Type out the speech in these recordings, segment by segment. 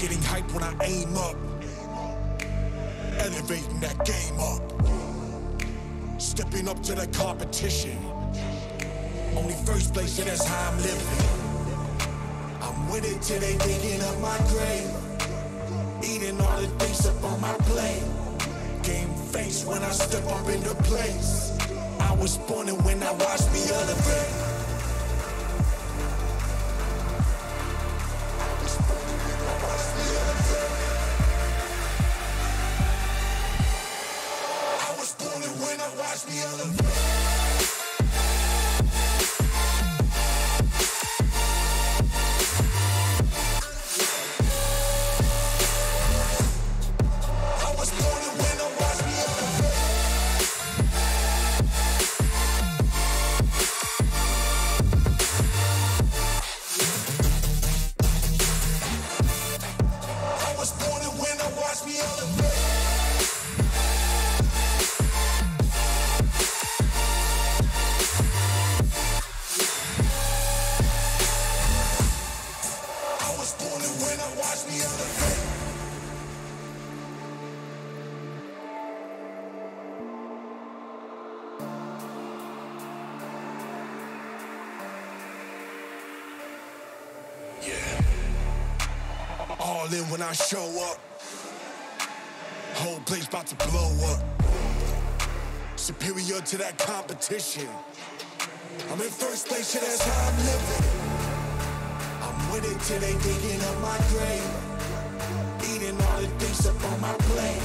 Getting hype when I aim up. Elevating that game up. Stepping up to the competition. Only first place, and that's how I'm living. I'm with it till they digging up my grave. Eating all the things up on my plate. Game face when I step up into place. I was born and when I watched me elevate. Watch me elevate. All in when I show up. Whole place about to blow up. Superior to that competition. I'm in first place, yeah, that's how I'm living. I'm with it till they digging up my grave. Eating all the things up on my plate.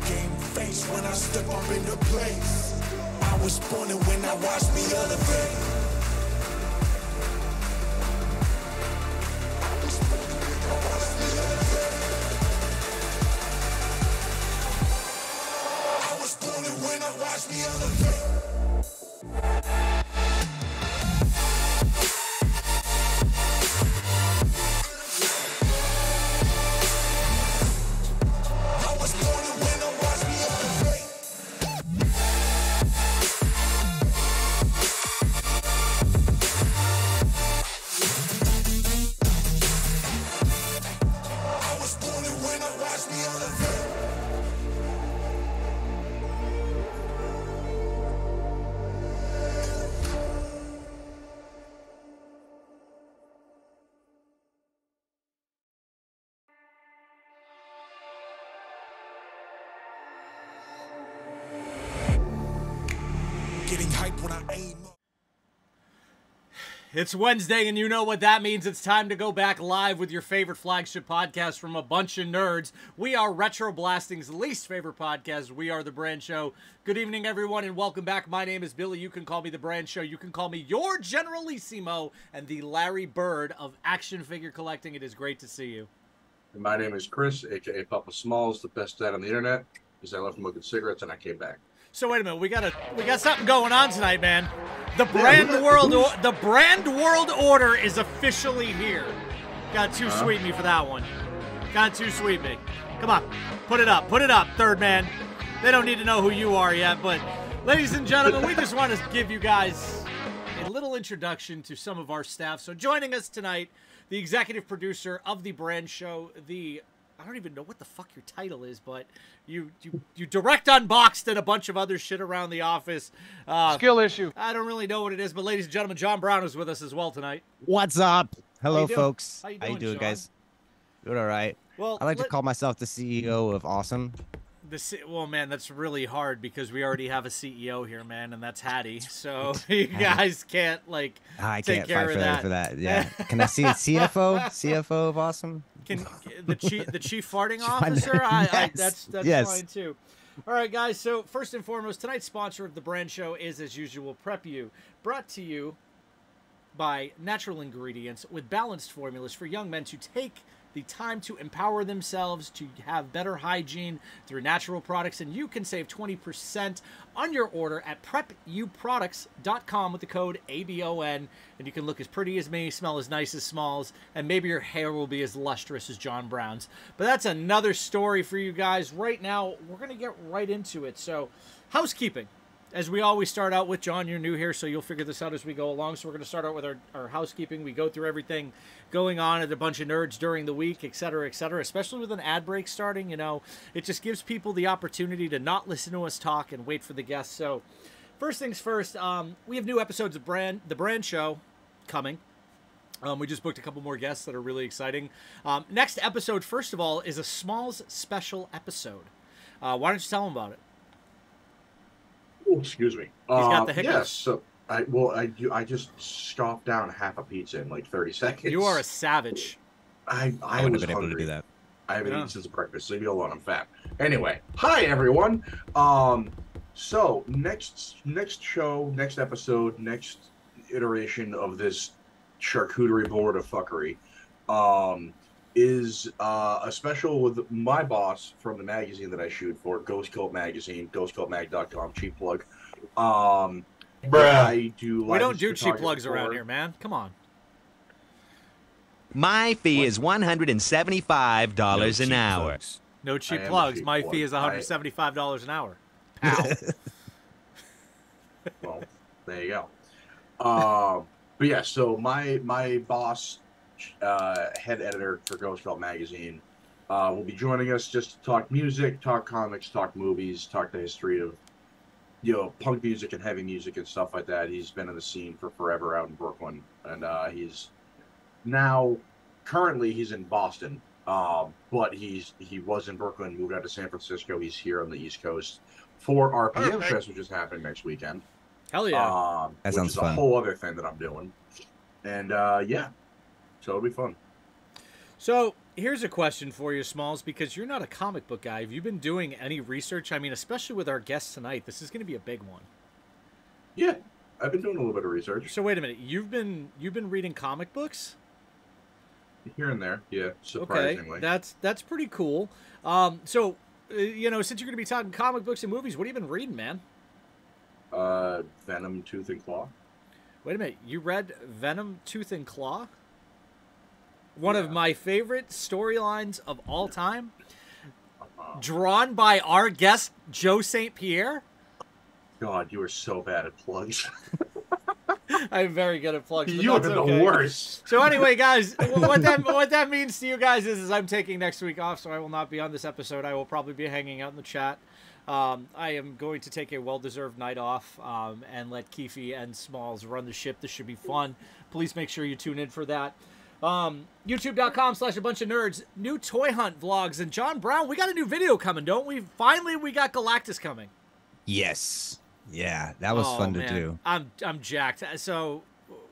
Game face when I step up into place. I was born and when I watched me elevate. Watch me elevate. I was born to win, now watch me elevate. I was born to win, now watch me elevate. Getting hype when I aim up. It's Wednesday, and you know what that means. It's time to go back live with your favorite flagship podcast from a bunch of nerds. We are Retro Blasting's least favorite podcast. We are The Brand Show. Good evening, everyone, and welcome back. My name is Billy. You can call me The Brand Show. You can call me your Generalissimo and the Larry Bird of action figure collecting. It is great to see you. And my name is Chris, a.k.a. Papa Smallz, the best dad on the internet, because I left smoking cigarettes and I came back. So wait a minute, we got something going on tonight, man. The brand world order is officially here. Got too sweet me for that one. Got too sweet me. Come on, put it up, third man. They don't need to know who you are yet, but ladies and gentlemen, we just want to give you guys a little introduction to some of our staff. So joining us tonight, the executive producer of The Brand Show, I don't even know what the fuck your title is, but you direct Unboxed and a bunch of other shit around the office. Skill issue. I don't really know what it is, but ladies and gentlemen, John Brown is with us as well tonight. What's up? Hello, folks. How you doing, guys? Doing all right. Well, I like to call myself the CEO of Awesome. Well, man, that's really hard because we already have a CEO here, man, and that's Hattie. So you guys can't I take can't care fight of that. for that. Yeah. Can I see a CFO? CFO of Awesome? Can the chief farting officer? Yes. That's yes. fine too. All right, guys. So first and foremost, tonight's sponsor of the Brand Show is, as usual, Prep You, brought to you by natural ingredients with balanced formulas for young men to take the time to empower themselves to have better hygiene through natural products, and you can save 20% on your order at prepuproducts.com with the code ABON, and you can look as pretty as me, smell as nice as Smallz, and maybe your hair will be as lustrous as John Brown's. But that's another story for you guys. Right now, we're going to get right into it. So, housekeeping. as we always start out with, John, you're new here, so you'll figure this out as we go along. So we're going to start out with our housekeeping. We go through everything going on at a bunch of nerds during the week, et cetera, especially with an ad break starting. You know, it just gives people the opportunity to not listen to us talk and wait for the guests. So first things first, we have new episodes of The Brand Show coming. We just booked a couple more guests that are really exciting. Next episode, first of all, is a Smallz special episode. Why don't you tell them about it? Oh, excuse me. He's got the hiccups. Yes. So I just scoffed down half a pizza in like 30 seconds. You are a savage. I wouldn't was have been able hungry. to do that. I haven't eaten since breakfast. Leave me alone. I'm fat. Anyway, hi everyone. So next episode, next iteration of this charcuterie board of fuckery, is a special with my boss from the magazine that I shoot for, Ghost Cult Magazine, ghostcultmag.com, cheap plug. I do. We don't do cheap plugs around here, man. Come on. My fee is $175 an hour. No cheap plugs. My fee is $175 an hour. Ow. Well, there you go. But yeah, so my boss, head editor for Ghost Cult Magazine, will be joining us just to talk music, talk comics, talk movies, talk the history of, you know, punk music and heavy music and stuff like that. He's been in the scene for forever out in Brooklyn, and he's currently he's in Boston, but he was in Brooklyn, moved out to San Francisco. He's here on the East Coast for RPM Fest, which is happening next weekend. Hell yeah. That which sounds is fun. a whole other thing that I'm doing. And yeah, so it'll be fun. So here's a question for you, Smallz, because you're not a comic book guy. Have you been doing any research? I mean, especially with our guests tonight, this is going to be a big one. Yeah, I've been doing a little bit of research. So wait a minute, you've been reading comic books? Here and there, yeah, surprisingly. Okay, that's pretty cool. So you know, since you're going to be talking comic books and movies, what have you been reading, man? Venom, Tooth and Claw. Wait a minute, you read Venom, Tooth and Claw? One of my favorite storylines of all time, drawn by our guest Joe St. Pierre. God, you are so bad at plugs. I'm very good at plugs. But You are that's the okay. worst. So anyway, guys, what that means to you guys is I'm taking next week off, so I will not be on this episode. I will probably be hanging out in the chat. I am going to take a well-deserved night off and let Keefe and Smallz run the ship. This should be fun. Please make sure you tune in for that. YouTube.com/a-bunch-of-nerds. New toy hunt vlogs. And John Brown, we got a new video coming, don't we? Finally, we got Galactus coming. Yes. Yeah, that was fun to do. I'm jacked. So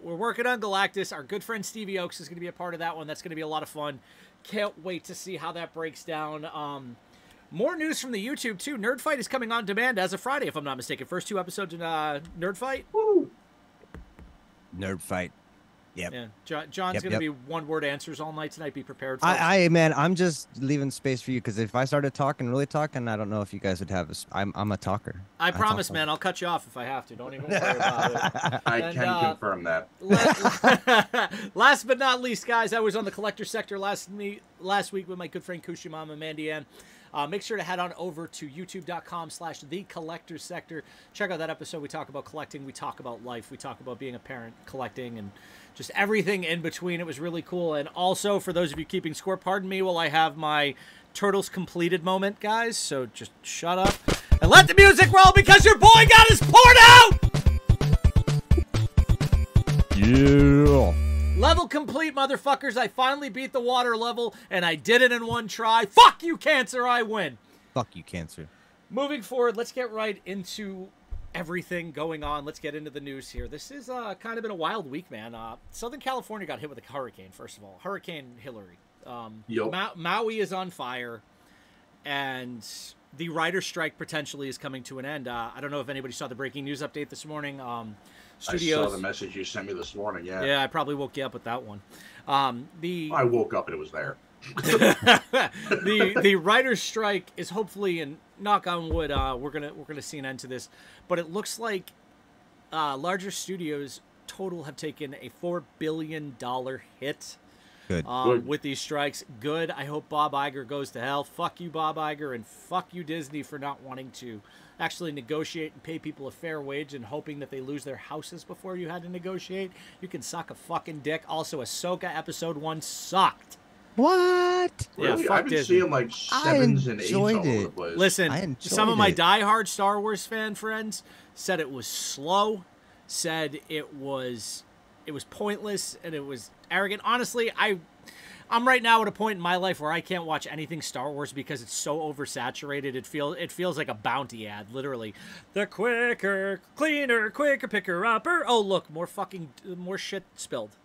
we're working on Galactus. Our good friend Stevie Oaks is going to be a part of that one. That's going to be a lot of fun. Can't wait to see how that breaks down. More news from the YouTube, too. Nerd Fight is coming on demand as of Friday, if I'm not mistaken. First 2 episodes in Nerd Fight. Woo. Nerd Fight. Yep. Yeah. John's going to be one-word answers all night tonight. Be prepared for Man, I'm just leaving space for you because if I started really talking, I don't know if you guys would have I'm a talker. I promise, man. I'll cut you off if I have to. Don't even worry about it. I can confirm that. Last but not least, guys, I was on the collector sector last week with my good friend Kushimama Mandian. Make sure to head on over to youtube.com/thecollectorsector. Check out that episode. We talk about collecting. We talk about life. We talk about being a parent, collecting, and just everything in between. It was really cool. And also, for those of you keeping score, pardon me while I have my Turtles completed moment, guys. So just shut up and let the music roll because your boy got his port out! Yeah. Level complete, motherfuckers. I finally beat the water level, and I did it in one try. Fuck you, Cancer. I win. Fuck you, Cancer. Moving forward, let's get right into everything going on. Let's get into the news here. This is kind of been a wild week, man. Southern California got hit with a hurricane, first of all. Hurricane Hillary. Maui is on fire, and the writer's strike potentially is coming to an end. I don't know if anybody saw the breaking news update this morning. Studios. I saw the message you sent me this morning, yeah. Yeah, I probably woke you up with that one. I woke up and it was there. the writer's strike is hopefully, and knock on wood, we're gonna see an end to this. But it looks like larger studios total have taken a $4 billion hit. Good. with these strikes. Good. I hope Bob Iger goes to hell. Fuck you, Bob Iger, and fuck you, Disney, for not wanting to actually negotiate and pay people a fair wage and hoping that they lose their houses before you had to negotiate. You can suck a fucking dick. Also, Ahsoka episode 1 sucked. What? Really? Yeah, I've fuck been Disney. seeing like 7s and 8s all over the place. Listen, some of my diehard Star Wars fan friends said it was slow, said it was pointless, and it was arrogant. Honestly, I'm right now at a point in my life where I can't watch anything Star Wars because it's so oversaturated. It feels like a bounty ad, literally. The quicker, cleaner, quicker picker upper. Oh, look, more shit spilled.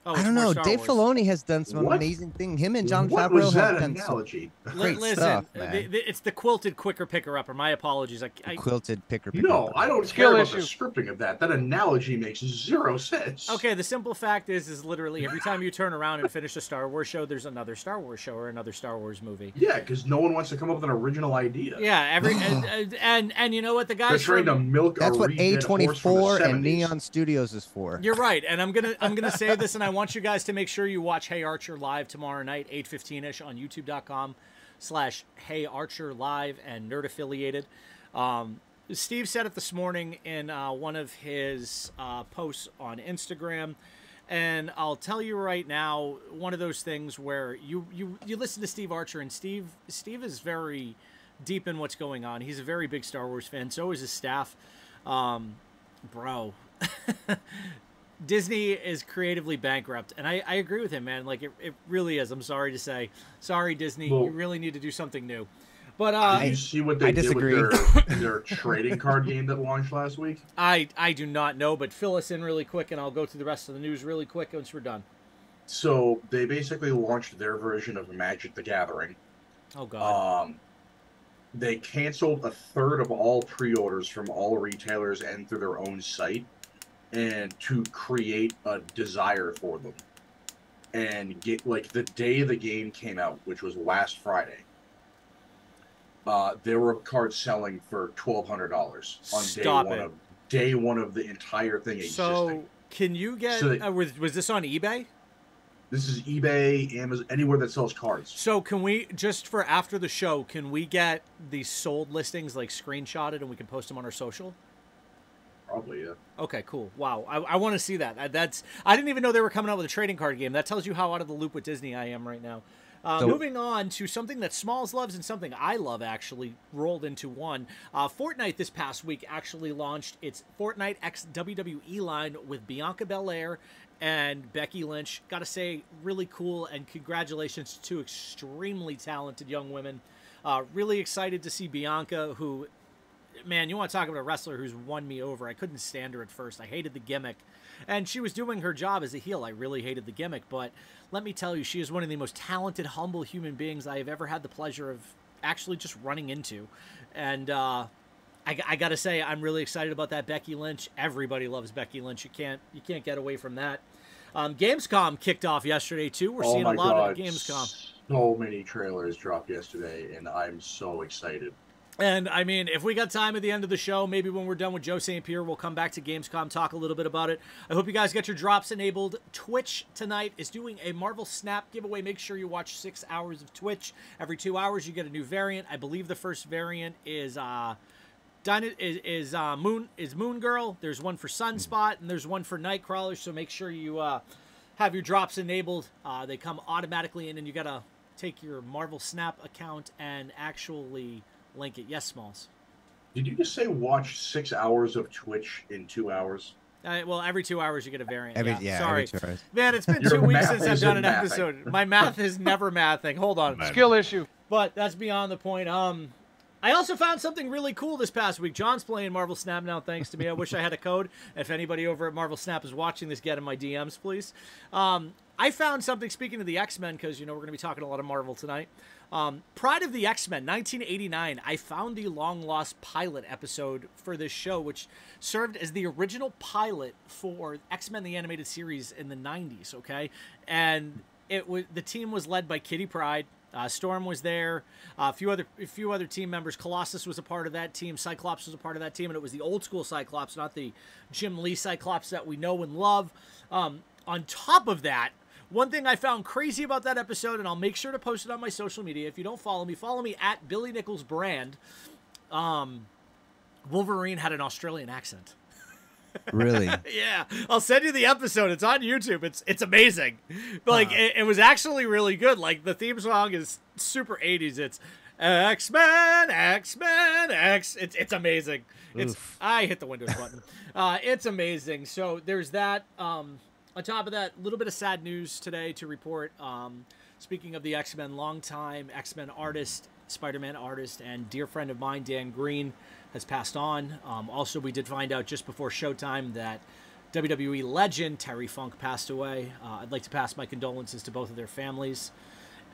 Oh, I don't know. Dave Wars. Filoni has done some amazing things. Him and Jon What Favreau was that have done analogy? great Listen, stuff, man. it's the quilted quicker picker upper. My apologies. Quilted picker. No, I don't care about the scripting of that. That analogy makes 0 sense. Okay, the simple fact is literally every time you turn around and finish a Star Wars show, there's another Star Wars show or another Star Wars movie. Yeah, because no one wants to come up with an original idea. Yeah, and you know what, the guys They're trying to milk. That's a what redhead horse from the A24 and 70s. Neon Studios is for. You're right, and I'm gonna say this, and I want you guys to make sure you watch Hey Archer live tomorrow night, 8:15ish on YouTube.com/Hey Archer Live and Nerd Affiliated. Steve said it this morning in one of his posts on Instagram, and I'll tell you right now, one of those things where you listen to Steve Archer, and Steve is very deep in what's going on. He's a very big Star Wars fan. So is his staff, bro. Disney is creatively bankrupt, and I agree with him, man. Like, it really is. I'm sorry to say. Sorry, Disney. You really need to do something new. But did you see what they did with their trading card game that launched last week? I do not know, but fill us in really quick, and I'll go through the rest of the news really quick once we're done. So they basically launched their version of Magic the Gathering. Oh, God. They canceled 1/3 of all pre-orders from all retailers and through their own site, and to create a desire for them. And get, like, the day the game came out, which was last Friday, there were cards selling for $1,200 on day one of the entire thing existing. So can you get? Was this on eBay? This is eBay, Amazon, anywhere that sells cards. So can we, just for after the show, can we get these sold listings like screenshotted and we can post them on our social? Probably, yeah. Okay, cool. Wow, I want to see that. I didn't even know they were coming out with a trading card game. That tells you how out of the loop with Disney I am right now. Moving on to something that Smallz loves and something I love, actually rolled into one. Fortnite this past week actually launched its Fortnite X WWE line with Bianca Belair and Becky Lynch. Got to say, really cool, and congratulations to two extremely talented young women. Really excited to see Bianca, who, man, you want to talk about a wrestler who's won me over. I couldn't stand her at first. I hated the gimmick. And she was doing her job as a heel. I really hated the gimmick. But let me tell you, she is one of the most talented, humble human beings I have ever had the pleasure of actually just running into. And I got to say, I'm really excited about that. Becky Lynch. Everybody loves Becky Lynch. You can't get away from that. Gamescom kicked off yesterday, too. We're seeing a lot of Gamescom. So many trailers dropped yesterday, and I'm so excited. And, I mean, if we got time at the end of the show, maybe when we're done with Joe St. Pierre, we'll come back to Gamescom, talk a little bit about it. I hope you guys get your drops enabled. Twitch tonight is doing a Marvel Snap giveaway. Make sure you watch 6 hours of Twitch. Every 2 hours, you get a new variant. I believe the first variant is Moon Girl. There's one for Sunspot, and there's one for Nightcrawler, so make sure you have your drops enabled. They come automatically in, and you got to take your Marvel Snap account and actually link it. Yes, Smallz. Did you just say watch 6 hours of Twitch in 2 hours? Well, every 2 hours you get a variant. Sorry. Every 2 hours. Man, it's been 2 weeks since I've done an episode. My math is never mathing. Hold on. Skill issue. But that's beyond the point. I also found something really cool this past week. John's playing Marvel Snap now, thanks to me. I wish I had a code. If anybody over at Marvel Snap is watching this, get in my DMs, please. I found something, speaking of the X-Men, because, we're going to be talking a lot of Marvel tonight. Pride of the X-Men, 1989. I found the long-lost pilot episode for this show, which served as the original pilot for X-Men the Animated Series in the 90s, okay? And the team was led by Kitty Pryde. Storm was there. A few other team members. Colossus was a part of that team. Cyclops was a part of that team, and it was the old-school Cyclops, not the Jim Lee Cyclops that we know and love. On top of that, One thing I found crazy about that episode, and I'll make sure to post it on my social media. If you don't follow me at Billy Nichols Brand. Wolverine had an Australian accent. Really? Yeah, I'll send you the episode. It's on YouTube. It's amazing. Like it was actually really good. Like the theme song is super 80s. It's X-Men, X-Men, X. It's amazing. I hit the Windows button. It's amazing. So there's that. On top of that, a little bit of sad news today to report. Speaking of the X-Men, longtime X-Men artist, Spider-Man artist, and dear friend of mine, Dan Green, has passed on. Also, we did find out just before showtime that WWE legend Terry Funk passed away. I'd like to pass my condolences to both of their families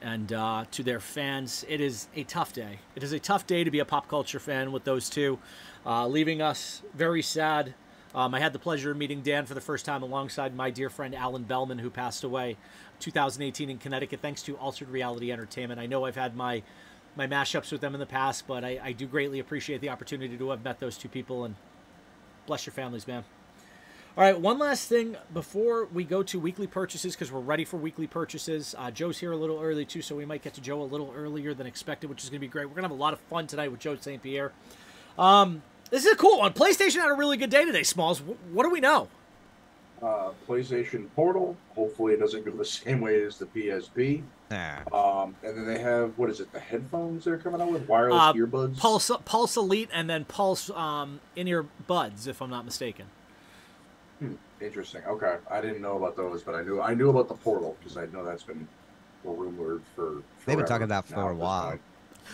and to their fans. It is a tough day. It is a tough day to be a pop culture fan with those two, leaving us very sad. I had the pleasure of meeting Dan for the first time alongside my dear friend Alan Bellman, who passed away 2018 in Connecticut, thanks to Altered Reality Entertainment. I know I've had my mashups with them in the past, but I do greatly appreciate the opportunity to have met those two people, and bless your families, man. All right, one last thing before we go to weekly purchases, because we're ready for weekly purchases. Joe's here a little early, too, so we might get to Joe a little earlier than expected, which is going to be great. We're going to have a lot of fun tonight with Joe St. Pierre. This is a cool one. PlayStation had a really good day today, Smalls. What do we know? PlayStation Portal. Hopefully it doesn't go the same way as the PSP. And then they have, what is it, the headphones they're coming out with? Wireless earbuds? Pulse Elite and then Pulse in-ear buds, if I'm not mistaken. Interesting. Okay. I didn't know about those, but I knew about the Portal, because I know that's been rumored for They've been talking about for a while.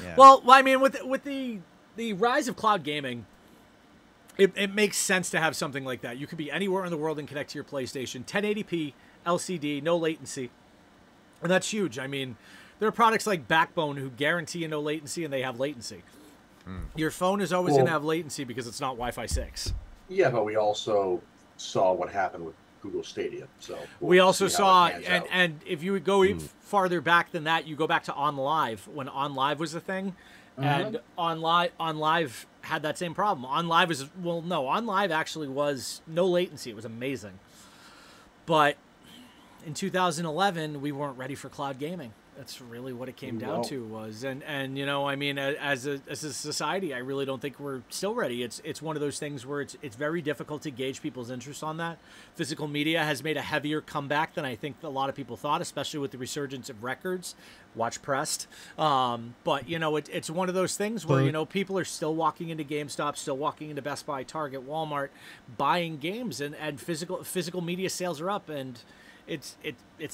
Yeah. Well, I mean, with the rise of cloud gaming, it makes sense to have something like that. You could be anywhere in the world and connect to your PlayStation. 1080p, LCD, no latency. And that's huge. I mean, there are products like Backbone who guarantee you no latency, and they have latency. Your phone is always going to have latency because it's not Wi-Fi 6. Yeah, but we also saw what happened with Google Stadia. So we also saw, and if you would go even farther back than that, you go back to OnLive, when OnLive was a thing. And OnLive had that same problem. OnLive actually was no latency. It was amazing. But in 2011, we weren't ready for cloud gaming. That's really what it came down to was. And you know, I mean, as a society, I really don't think we're still ready. It's one of those things where it's very difficult to gauge people's interest on that. Physical media has made a heavier comeback than I think a lot of people thought, especially with the resurgence of records. Watch Pressed. But, you know, it's one of those things where, you know, people are still walking into GameStop, still walking into Best Buy, Target, Walmart, buying games, and physical media sales are up. And it's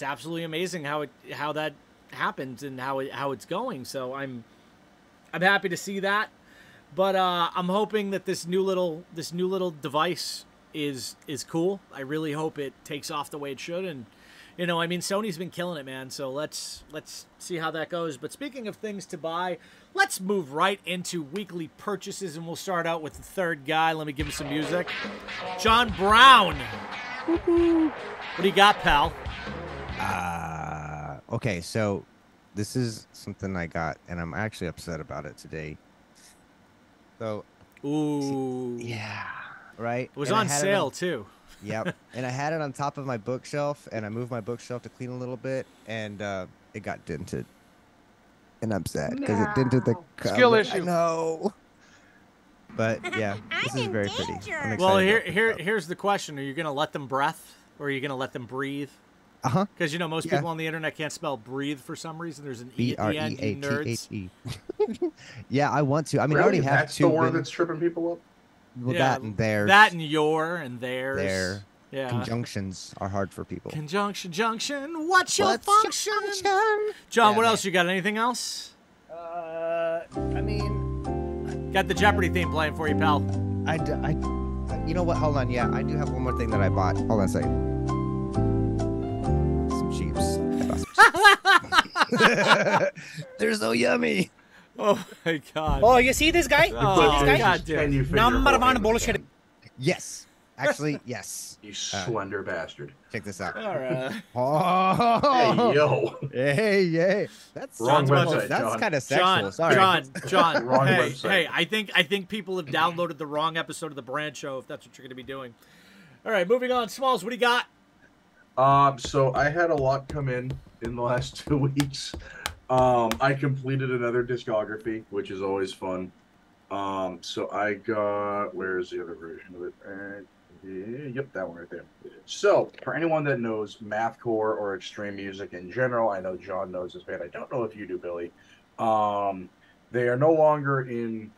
absolutely amazing how that happens and how it's going. So I'm happy to see that, but I'm hoping that this new little device is cool. I really hope it takes off the way it should. And you know, I mean, Sony's been killing it, man. So let's see how that goes. But speaking of things to buy, let's move right into weekly purchases, and we'll start out with the third guy. Let me give him some music. John Brown. What do you got, pal? Okay, so this is something I got, and I'm actually upset about it today. So, yeah, right? It was on sale, too. Yep, and I had it on top of my bookshelf, and I moved my bookshelf to clean a little bit, and it got dented. And I'm sad, because it dented the cover. Skill issue. I know. But, yeah, this is very pretty. Well, here's the question. Are you going to let them breath, or are you going to let them breathe? Because, you know, most people on the internet can't spell breathe for some reason. There's an E at the end, you nerds. Yeah, I want to. I mean, I already have that's the word that's tripping people up? Well, that and theirs. That and your and theirs. Their. Yeah. Conjunctions are hard for people. Conjunction, junction. What's your function? John, what else? You got anything else? I mean... Got the Jeopardy theme playing for you, pal. You know what? Hold on. Yeah, I do have one more thing that I bought. Hold on a second. Chips. They're so yummy. Oh my god. Oh, you see this guy? Oh, see this guy? God damn. Number one bullshit. Yes. Actually, yes. You slender bastard. Check this out. All right. Oh. Hey, yo. Hey. That's wrong website, That's John. kind of sexual. Sorry. John. Wrong hey, website. hey, I think people have downloaded the wrong episode of the Brand Show if that's what you're going to be doing. All right, moving on. Smalls, what do you got? So I had a lot come in the last 2 weeks. I completed another discography, which is always fun. So I got, where's the other version of it? Yep, that one right there. So for anyone that knows mathcore or extreme music in general, I know John knows this band. I don't know if you do, Billy. They are no longer in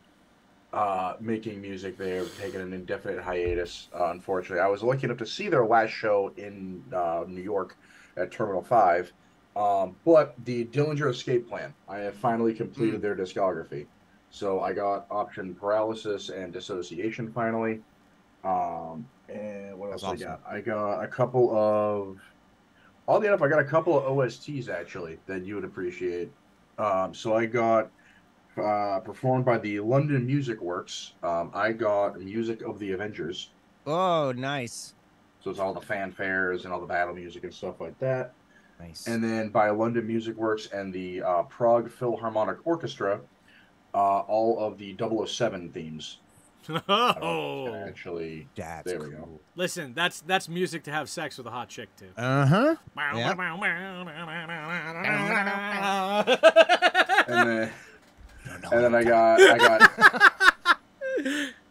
making music. They have taken an indefinite hiatus. Unfortunately, I was lucky enough to see their last show in New York at Terminal 5. But the Dillinger Escape Plan, I have finally completed their discography. So I got Option Paralysis and Dissociation finally. And what else I got? I got a couple of, oddly enough, I got a couple of OSTs actually that you would appreciate. So I got performed by the London Music Works. I got Music of the Avengers. Oh, nice. So it's all the fanfares and all the battle music and stuff like that. Nice. And then by London Music Works and the Prague Philharmonic Orchestra, all of the 007 themes. Oh, Actually, That's there we cool. go. listen, that's music to have sex with a hot chick to. Uh-huh. And then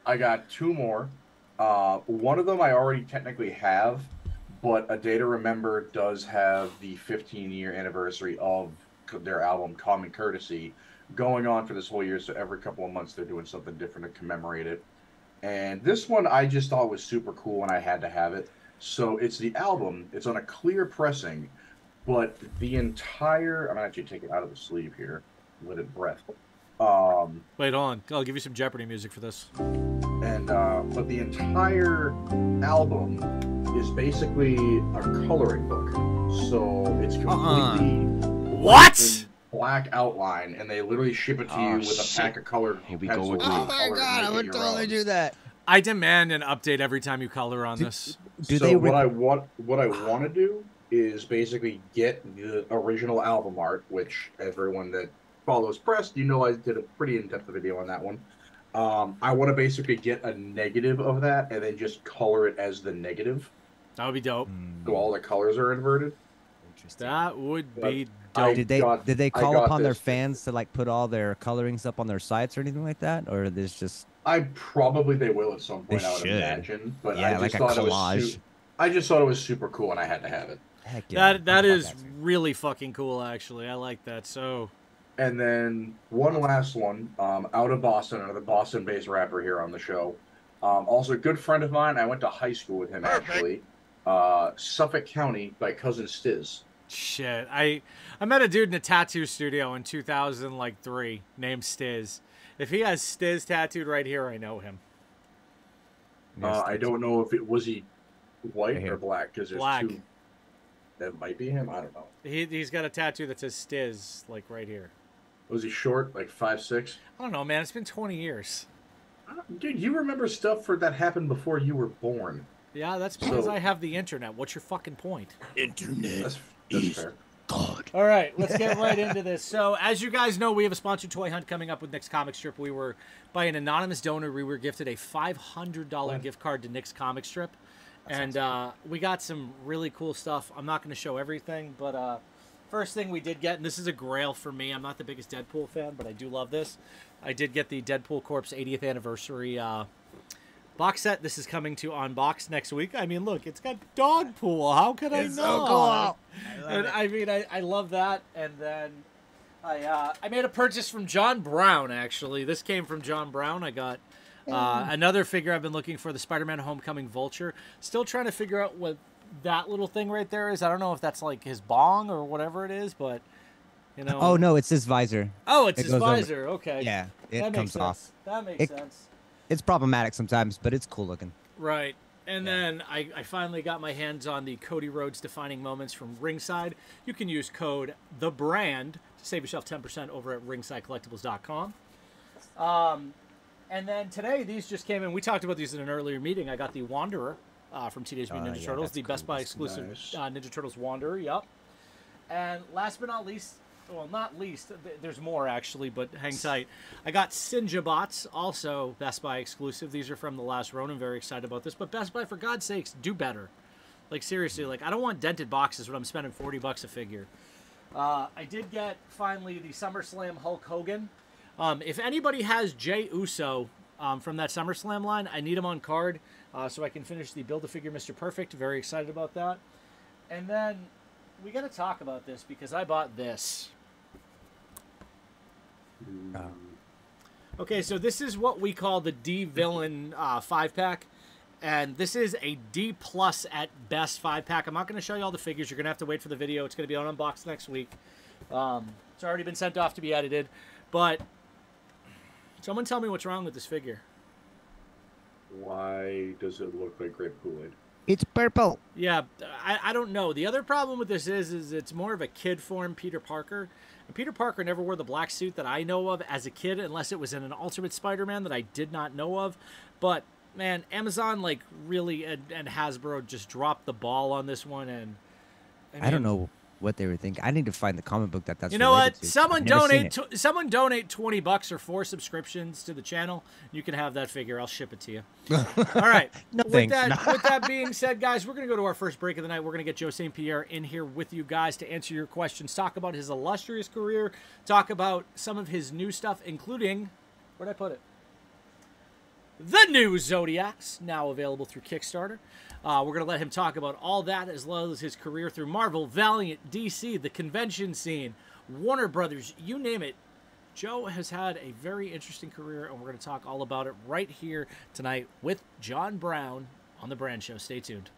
I got two more. One of them I already technically have, but A Day to Remember does have the 15-year anniversary of their album Common Courtesy going on for this whole year. So every couple of months they're doing something different to commemorate it. And this one I just thought was super cool and I had to have it. So it's the album. It's on a clear pressing, but the entire, I'm gonna actually take it out of the sleeve here. Let it breath. Wait on. I'll give you some Jeopardy music for this. And but the entire album is basically a coloring book. So it's completely What? black outline, and they literally ship it to you with a pack of colored pencils. Oh my god, I would totally do that. I demand an update every time you color on this. What I want to do is basically get the original album art, which everyone that follows Press, you know, I did a pretty in-depth video on that one. I want to basically get a negative of that and then just color it as the negative. That would be dope. So all the colors are inverted. Interesting. That would be dope. Did they call upon their fans to like put all their colorings up on their sites or anything like that, or there's just? They will at some point. I would imagine, but yeah, I just like thought a it collage. was. I just thought it was super cool, and I had to have it. Heck yeah, That is really fucking cool, actually. I like that. So. And then one last one, out of Boston, another Boston-based rapper here on the show. Also a good friend of mine. I went to high school with him actually. Suffolk County by Cousin Stiz. Shit, I met a dude in a tattoo studio in 2003 named Stiz. If he has Stiz tattooed right here, I know him. I don't know if it was he white Right or black, because there's Black. two. That might be him. I don't know. He's got a tattoo that says Stiz, like right here. Was he short, like 5'6"? I don't know, man. It's been 20 years. Dude, you remember stuff that happened before you were born. Yeah, that's because I have the internet. What's your fucking point? That's fair. All right, let's get right into this. So, as you guys know, we have a sponsored toy hunt coming up with Nick's Comic Strip. We were, by an anonymous donor, we were gifted a $500 gift card to Nick's Comic Strip. And we got some really cool stuff. I'm not going to show everything, but first thing we did get, and this is a grail for me. I'm not the biggest Deadpool fan, but I do love this. I did get the Deadpool Corps 80th anniversary box set. This is coming to Unbox next week. I mean, look, it's got Dogpool. How could I not? So cool. I love that. And then I made a purchase from John Brown, actually. This came from John Brown. I got another figure I've been looking for, the Spider-Man Homecoming Vulture. Still trying to figure out what that little thing right there is. I don't know if that's like his bong or whatever it is, but you know. Oh no, it's his visor. Oh, it's It his goes visor. over. Okay. Yeah, it That makes comes off. sense. That makes It- sense. It's problematic sometimes, but it's cool looking. Right. And then I finally got my hands on the Cody Rhodes Defining Moments from Ringside. You can use code THEBRAND to save yourself 10% over at ringsidecollectibles.com. And then today, these just came in. We talked about these in an earlier meeting. I got the Wanderer from Teenage Mutant Ninja yeah, Turtles, that's the Best cool. Buy exclusive Nice. Ninja Turtles Wanderer. Yep. And last but not least, well, not least, there's more actually, but hang tight. I got Sinja Bots, also Best Buy exclusive. These are from The Last Ronin. Very excited about this. But Best Buy, for God's sakes, do better. Like, seriously, like, I don't want dented boxes when I'm spending $40 a figure. I did get, finally, the SummerSlam Hulk Hogan. If anybody has Jey Uso from that SummerSlam line, I need him on card so I can finish the Build-A-Figure Mr. Perfect. Very excited about that. And then we got to talk about this because I bought this. Okay, so this is what we call the D-Villain 5-pack. And this is a D+ at best 5-pack. I'm not going to show you all the figures. You're going to have to wait for the video. It's going to be on Unboxed next week. It's already been sent off to be edited. But someone tell me what's wrong with this figure. Why does it look like grape Kool-Aid? It's purple. Yeah, I don't know. The other problem with this is it's more of a kid form Peter Parker. And Peter Parker never wore the black suit that I know of as a kid unless it was in an Ultimate Spider-Man that I did not know of. But, man, Amazon, like, really, and Hasbro just dropped the ball on this one. And I don't know what they were thinking. I need to find the comic book that's you know what? to. Someone donate $20 or 4 subscriptions to the channel. You can have that figure. I'll ship it to you. All right. No, with that being said, guys, we're going to go to our first break of the night. We're going to get Joe St. Pierre in here with you guys to answer your questions, talk about his illustrious career, talk about some of his new stuff, including, where'd I put it? The new Zodiax, now available through Kickstarter. We're going to let him talk about all that, as well as his career through Marvel, Valiant, DC, the convention scene, Warner Brothers, you name it. Joe has had a very interesting career, and we're going to talk all about it right here tonight with John Brown on The Brand Show. Stay tuned.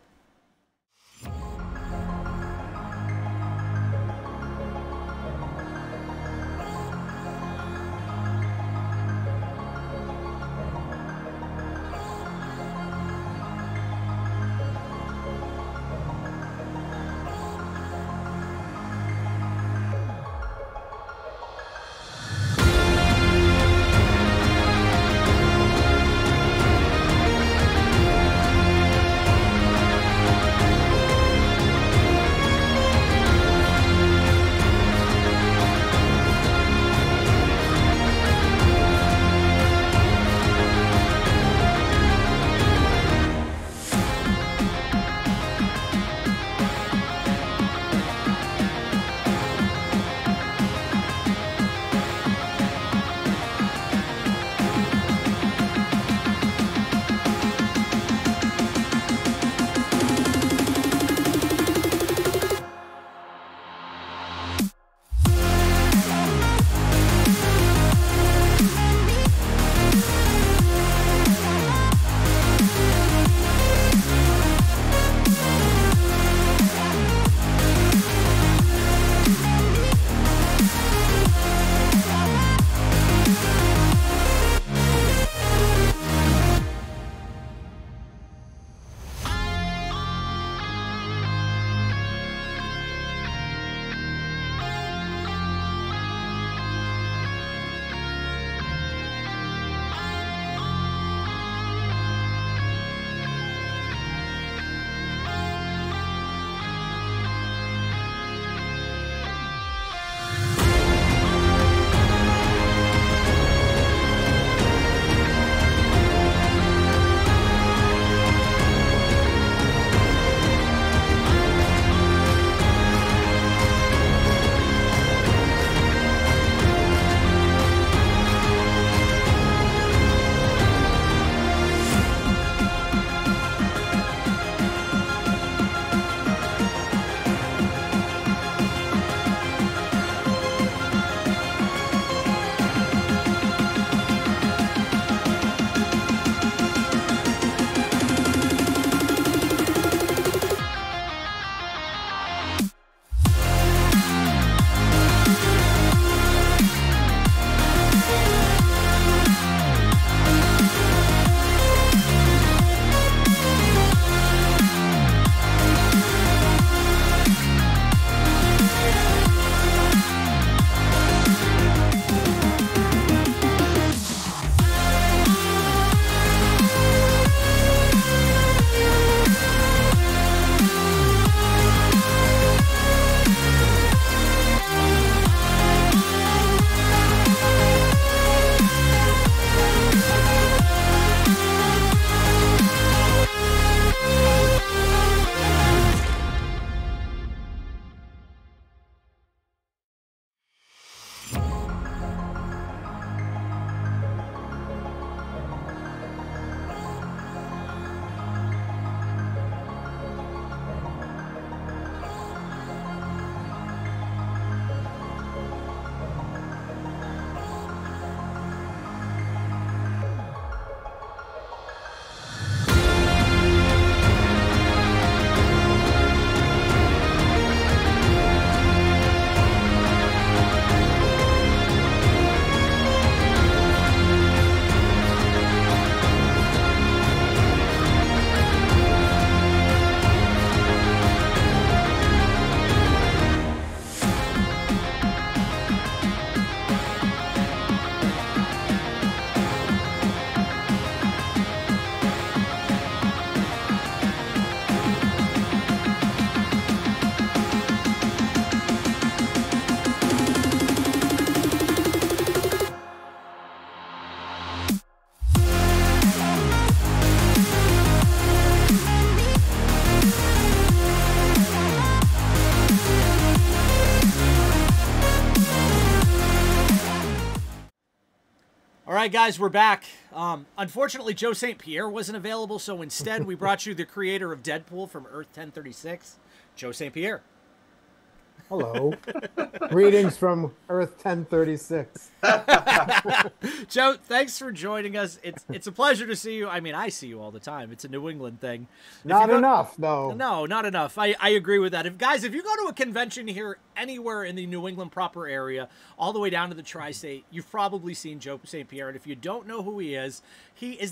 right, guys, we're back. Unfortunately, Joe St. Pierre wasn't available, so instead we brought you the creator of Deadpool from Earth 1036, Joe St. Pierre. Hello. Greetings from Earth 1036. Joe, thanks for joining us. It's a pleasure to see you. I mean, I see you all the time. It's a New England thing. Not enough, though. No, not enough. I agree with that. If you go to a convention here anywhere in the New England proper area, all the way down to the tri-state, you've probably seen Joe St. Pierre. And if you don't know who he is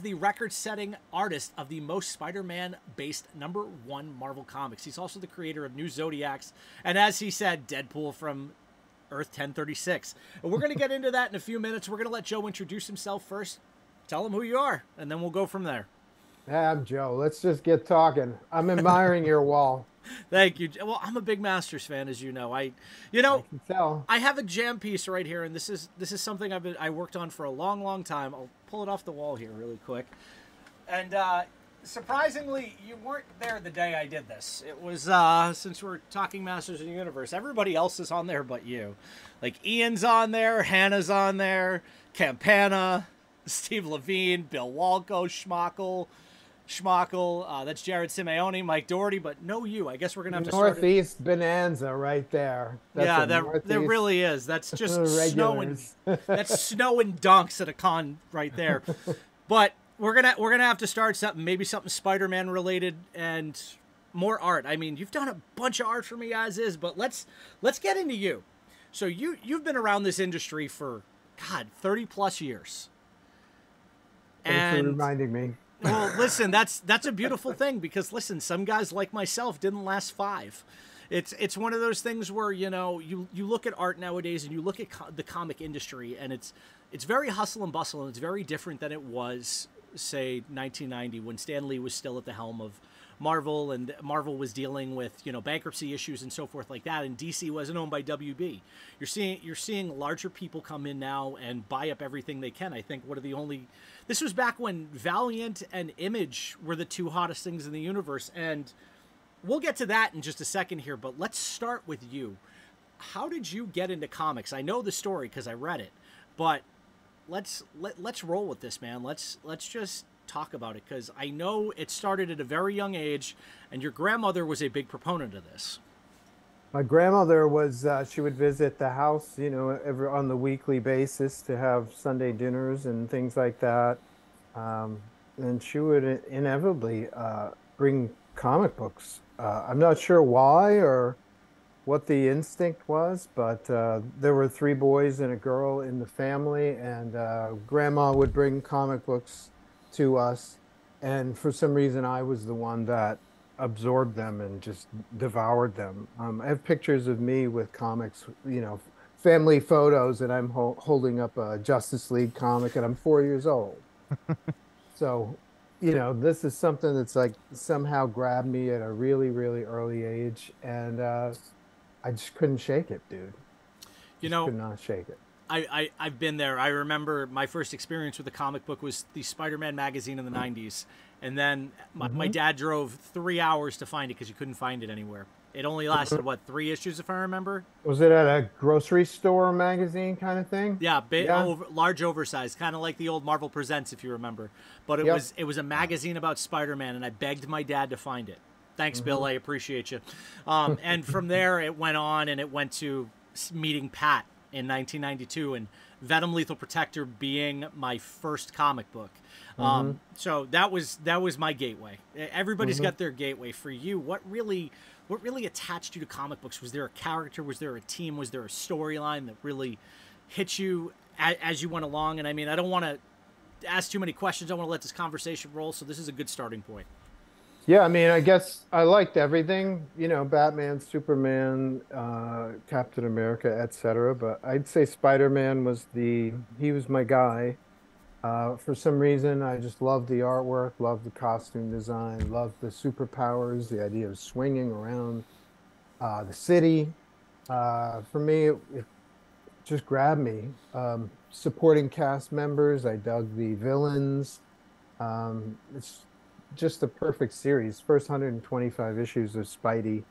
the record-setting artist of the most Spider-Man-based #1 Marvel comics. He's also the creator of New Zodiax, and as he said, Deadpool from Earth 1036. And we're going to get into that in a few minutes. We're going to let Joe introduce himself first. Tell him who you are, and then we'll go from there. I'm Joe. Let's just get talking. I'm admiring your wall. Thank you. Well, I'm a big Masters fan, as you know. I can tell. I have a jam piece right here, and this is something I worked on for a long, long time. I'll pull it off the wall here really quick. And surprisingly, you weren't there the day I did this. It was since we're talking Masters of the Universe, everybody else is on there but you. Like Ian's on there, Hannah's on there, Campana, Steve Levine, Bill Walco, Schmockel, that's Jared Simeone, Mike Doherty, but no you. I guess we're gonna have to start Northeast Bonanza right there. That's there really is. That's just snow and that's snow and dunks at a con right there. But we're gonna have to start something, maybe something Spider-Man related and more art. I mean, you've done a bunch of art for me as is, but let's get into you. So you've been around this industry for 30 plus years. Thanks for reminding me. Well, listen, that's a beautiful thing because listen, some guys like myself didn't last 5. It's one of those things where you look at art nowadays and you look at the comic industry and it's very hustle and bustle and it's very different than it was, say, 1990 when Stan Lee was still at the helm of Marvel and Marvel was dealing with bankruptcy issues and so forth like that, and DC wasn't owned by WB. You're seeing larger people come in now and buy up everything they can. I think this was back when Valiant and Image were the 2 hottest things in the universe, and we'll get to that in just a second here, but let's start with you. How did you get into comics? I know the story because I read it, but let's roll with this, man. Let's just talk about it because I know it started at a very young age, and your grandmother was a big proponent of this. My grandmother was, she would visit the house, on the weekly basis to have Sunday dinners and things like that. And she would inevitably bring comic books. I'm not sure why or what the instinct was, but there were 3 boys and a girl in the family, and Grandma would bring comic books to us. And for some reason, I was the one that absorbed them and just devoured them. I have pictures of me with comics, family photos, and I'm holding up a Justice League comic, and I'm 4 years old. So, this is something that's like somehow grabbed me at a really, really early age, and I just couldn't shake it, dude. Could not shake it. I've been there. I remember my first experience with a comic book was the Spider-Man magazine in the 90s. And then my dad drove 3 hours to find it because you couldn't find it anywhere. It only lasted, 3 issues, if I remember? Was it at a grocery store magazine kind of thing? Yeah, large oversized, kind of like the old Marvel Presents, if you remember. But it was a magazine about Spider-Man, and I begged my dad to find it. Thanks, Bill. I appreciate you. And from there, it went on, and it went to meeting Pat in 1992, and Venom Lethal Protector being my first comic book. So that was my gateway. Everybody's got their gateway. For you, what really attached you to comic books? Was there a character? Was there a team? Was there a storyline that really hit you as you went along? And I mean, I don't want to ask too many questions. I want to let this conversation roll. So this is a good starting point. Yeah, I mean, I guess I liked everything, Batman, Superman, Captain America, etc. But I'd say Spider-Man he was my guy. For some reason, I just loved the artwork, loved the costume design, loved the superpowers, the idea of swinging around the city. For me, it just grabbed me. Supporting cast members, I dug the villains. It's just the perfect series. First 125 issues of Spidey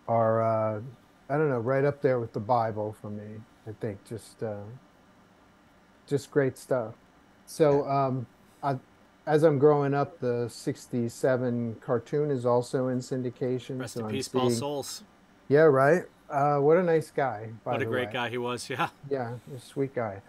are, I don't know, right up there with the Bible for me. I think just great stuff. So, as I'm growing up, the '67 cartoon is also in syndication. Rest So in I'm peace, Paul seeing. Souls. Yeah, right. What a nice guy, by What a the great way. guy he was. Yeah. Yeah, a sweet guy.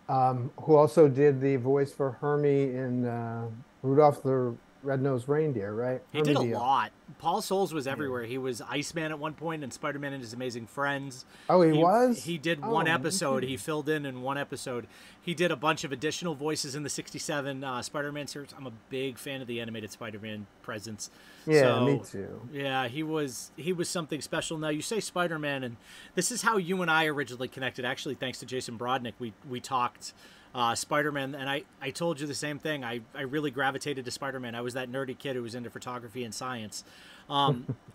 Who also did the voice for Hermie in Rudolph the Red-Nosed Reindeer, right? He did Hermie a Dio. lot. Paul Souls was Yeah. everywhere. He was Iceman at one point and Spider-Man and His Amazing Friends. Oh, he He was? he did Oh, one episode. okay. He filled in one episode. He did a bunch of additional voices in the '67 Spider-Man series. I'm a big fan of the animated Spider-Man presence. Yeah, So, me too. yeah, he was something special. Now you say Spider-Man, and this is how you and I originally connected. Actually, thanks to Jason Brodnick, we talked Spider-Man, and I told you the same thing. I really gravitated to Spider-Man. I was that nerdy kid who was into photography and science.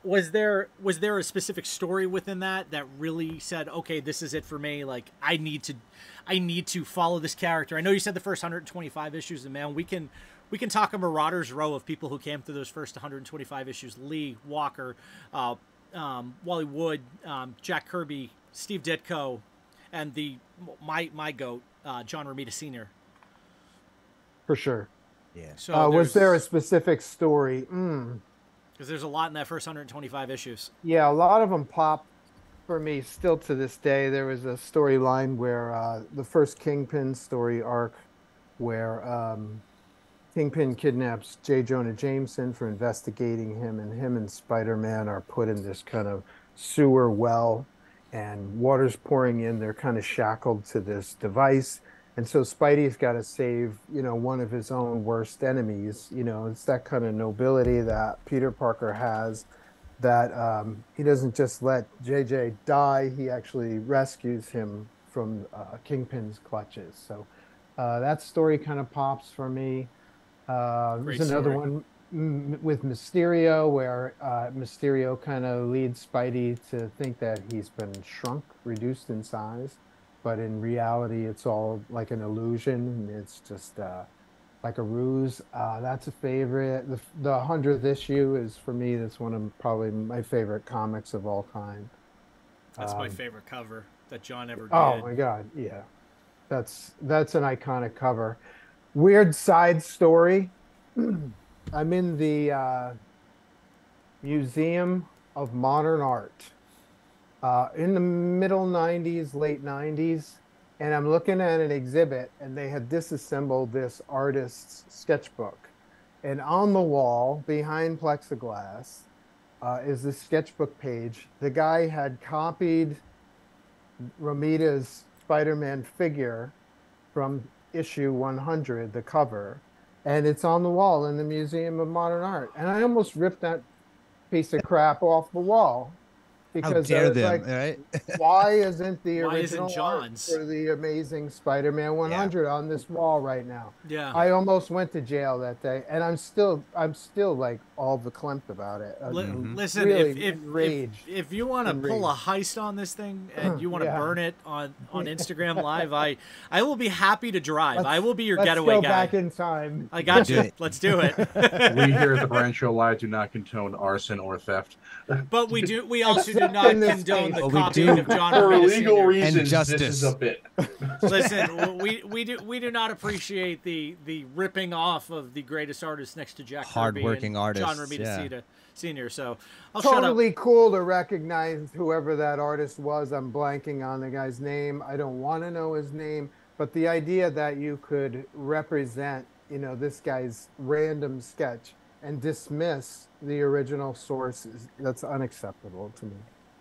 Was there a specific story within that really said, okay, this is it for me? Like I need to follow this character. I know you said the first 125 issues, and man, we can talk a Marauders row of people who came through those first 125 issues: Lee Walker, Wally Wood, Jack Kirby, Steve Ditko, and my goat, John Romita Sr. For sure. Yeah. So Was there a there's- specific story? because there's a lot in that first 125 issues. Yeah, a lot of them pop for me still to this day. There was a storyline where the first Kingpin story arc where Kingpin kidnaps J. Jonah Jameson for investigating him, and him and Spider-Man are put in this kind of sewer well, and water's pouring in. They're kind of shackled to this device. And so Spidey's got to save, one of his own worst enemies. It's that kind of nobility that Peter Parker has, that he doesn't just let JJ die. He actually rescues him from Kingpin's clutches. So that story kind of pops for me. Great There's another story. one with Mysterio, where Mysterio kind of leads Spidey to think that he's been reduced in size, but in reality, it's all like an illusion. It's just like a ruse. That's a favorite. The 100th issue is, for me, that's one of probably my favorite comics of all time. That's my favorite cover that John ever did. Oh my God, yeah, that's an iconic cover. Weird side story. I'm in the Museum of Modern Art in the middle 90s, late 90s, and I'm looking at an exhibit, and they had disassembled this artist's sketchbook. And on the wall, behind plexiglass, is this sketchbook page. The guy had copied Romita's Spider-Man figure from issue 100, the cover, and it's on the wall in the Museum of Modern Art. And I almost ripped that piece of crap off the wall How because I dare was them, like, right? why isn't the Why isn't original art John's? for the Amazing Spider-Man 100 on this wall right now? Yeah. I almost went to jail that day, and I'm still like all verklempt about it. Listen, really if enraged. if you want to pull a heist on this thing and you want to Yeah. burn it on Instagram Live, I will be happy to drive. I will be your Let's getaway go guy. back in time. I got Do you. it. Let's do it. We here at the Brand Show Live do not condone arson or theft. But we also do Except not in this condone the case. But we copying do. of John For Romita legal Sr. reasons, this justice. is a bit. Listen, we do not appreciate the ripping off of the greatest artist next to Jack Kirby Hardworking and artists, John Romita yeah. Sr. So I'll shut up. Totally cool to recognize whoever that artist was. I'm blanking on the guy's name. I don't want to know his name, but the idea that you could represent, this guy's random sketch and dismiss the original source, that's unacceptable to me.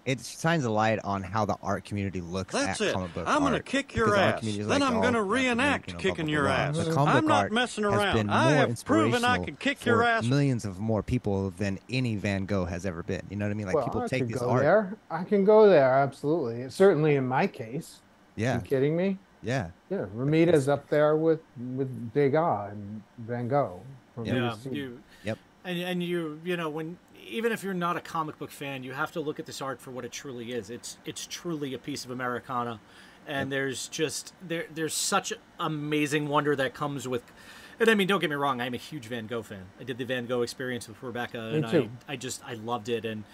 It shines a light on how the art community looks That's at it. comic book I'm going to art, kick your because the art ass. community is Then like, I'm oh, going to that's American, reenact blah, kicking blah, your blah. ass. The comic I'm book not art messing has around. been I more have proven I inspirational can kick for your ass. millions of more people than any Van Gogh has ever been. You know what I mean? Like, Well, people I take could this go art. there. I can go there, absolutely. Certainly in my case. Yeah, You kidding me? yeah. Yeah, Romita's up there with Degas and Van Gogh. Yeah, Romita's- Yep. and you when even if you're not a comic book fan, you have to look at this art for what it truly is. It's truly a piece of Americana, and there's just there's such amazing wonder that comes with. And I mean, don't get me wrong, I'm a huge Van Gogh fan. I did the Van Gogh experience with Rebecca, and too. I loved it. And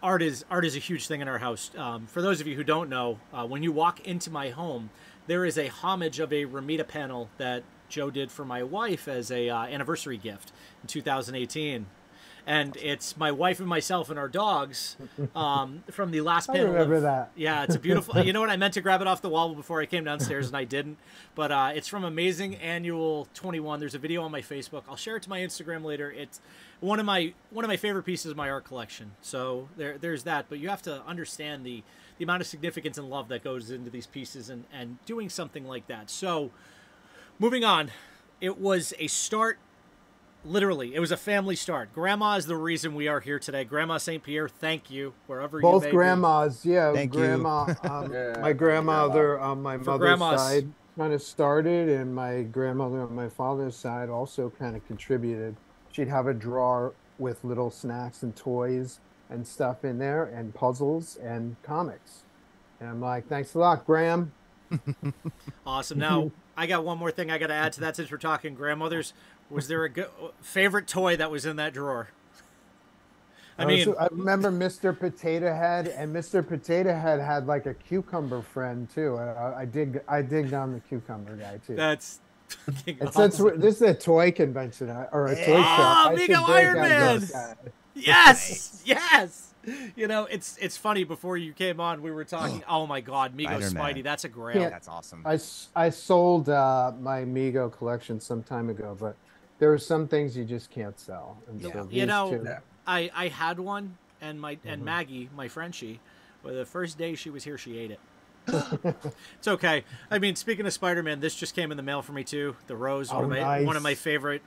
art is a huge thing in our house. For those of you who don't know, when you walk into my home, there is a homage of a Ramita panel that Joe did for my wife as a anniversary gift in 2018. And it's my wife and myself and our dogs from the last panel. I remember that. Yeah, it's a beautiful. You know what? I meant to grab it off the wall before I came downstairs, and I didn't. But it's from Amazing Annual 21. There's a video on my Facebook. I'll share it to my Instagram later. It's one of my favorite pieces of my art collection. So there's that. But you have to understand the amount of significance and love that goes into these pieces and doing something like that. So moving on, it was a start. Literally, it was a family start. Grandma is the reason we are here today. Grandma St. Pierre, thank you, wherever Both you may grandmas, be. yeah. Thank grandma, my grandmother on my mother's side kind of started, and my grandmother on my father's side also kind of contributed. She'd have a drawer with little snacks and toys and stuff in there, and puzzles and comics. And I'm like, thanks a lot, Graham. Awesome. Now, I got one more thing I got to add to that since we're talking grandmothers. Was there a favorite toy that was in that drawer? I mean, I remember Mr. Potato Head, and Mr. Potato Head had like a cucumber friend too. I digged on the cucumber guy too. That's fucking and awesome. since this is a toy convention or a toy shop, Amigo Iron Man. Yes, yes. You know, it's funny. Before you came on, we were talking. Oh my God, Migo Spidey. That's a grail. Yeah, that's awesome. I sold my Migo collection some time ago, but there are some things you just can't sell. And so you know, two, I had one, and Maggie, my Frenchie, well, the first day she was here, she ate it. It's okay. I mean, speaking of Spider-Man, this just came in the mail for me too. The Rose, one of my favorite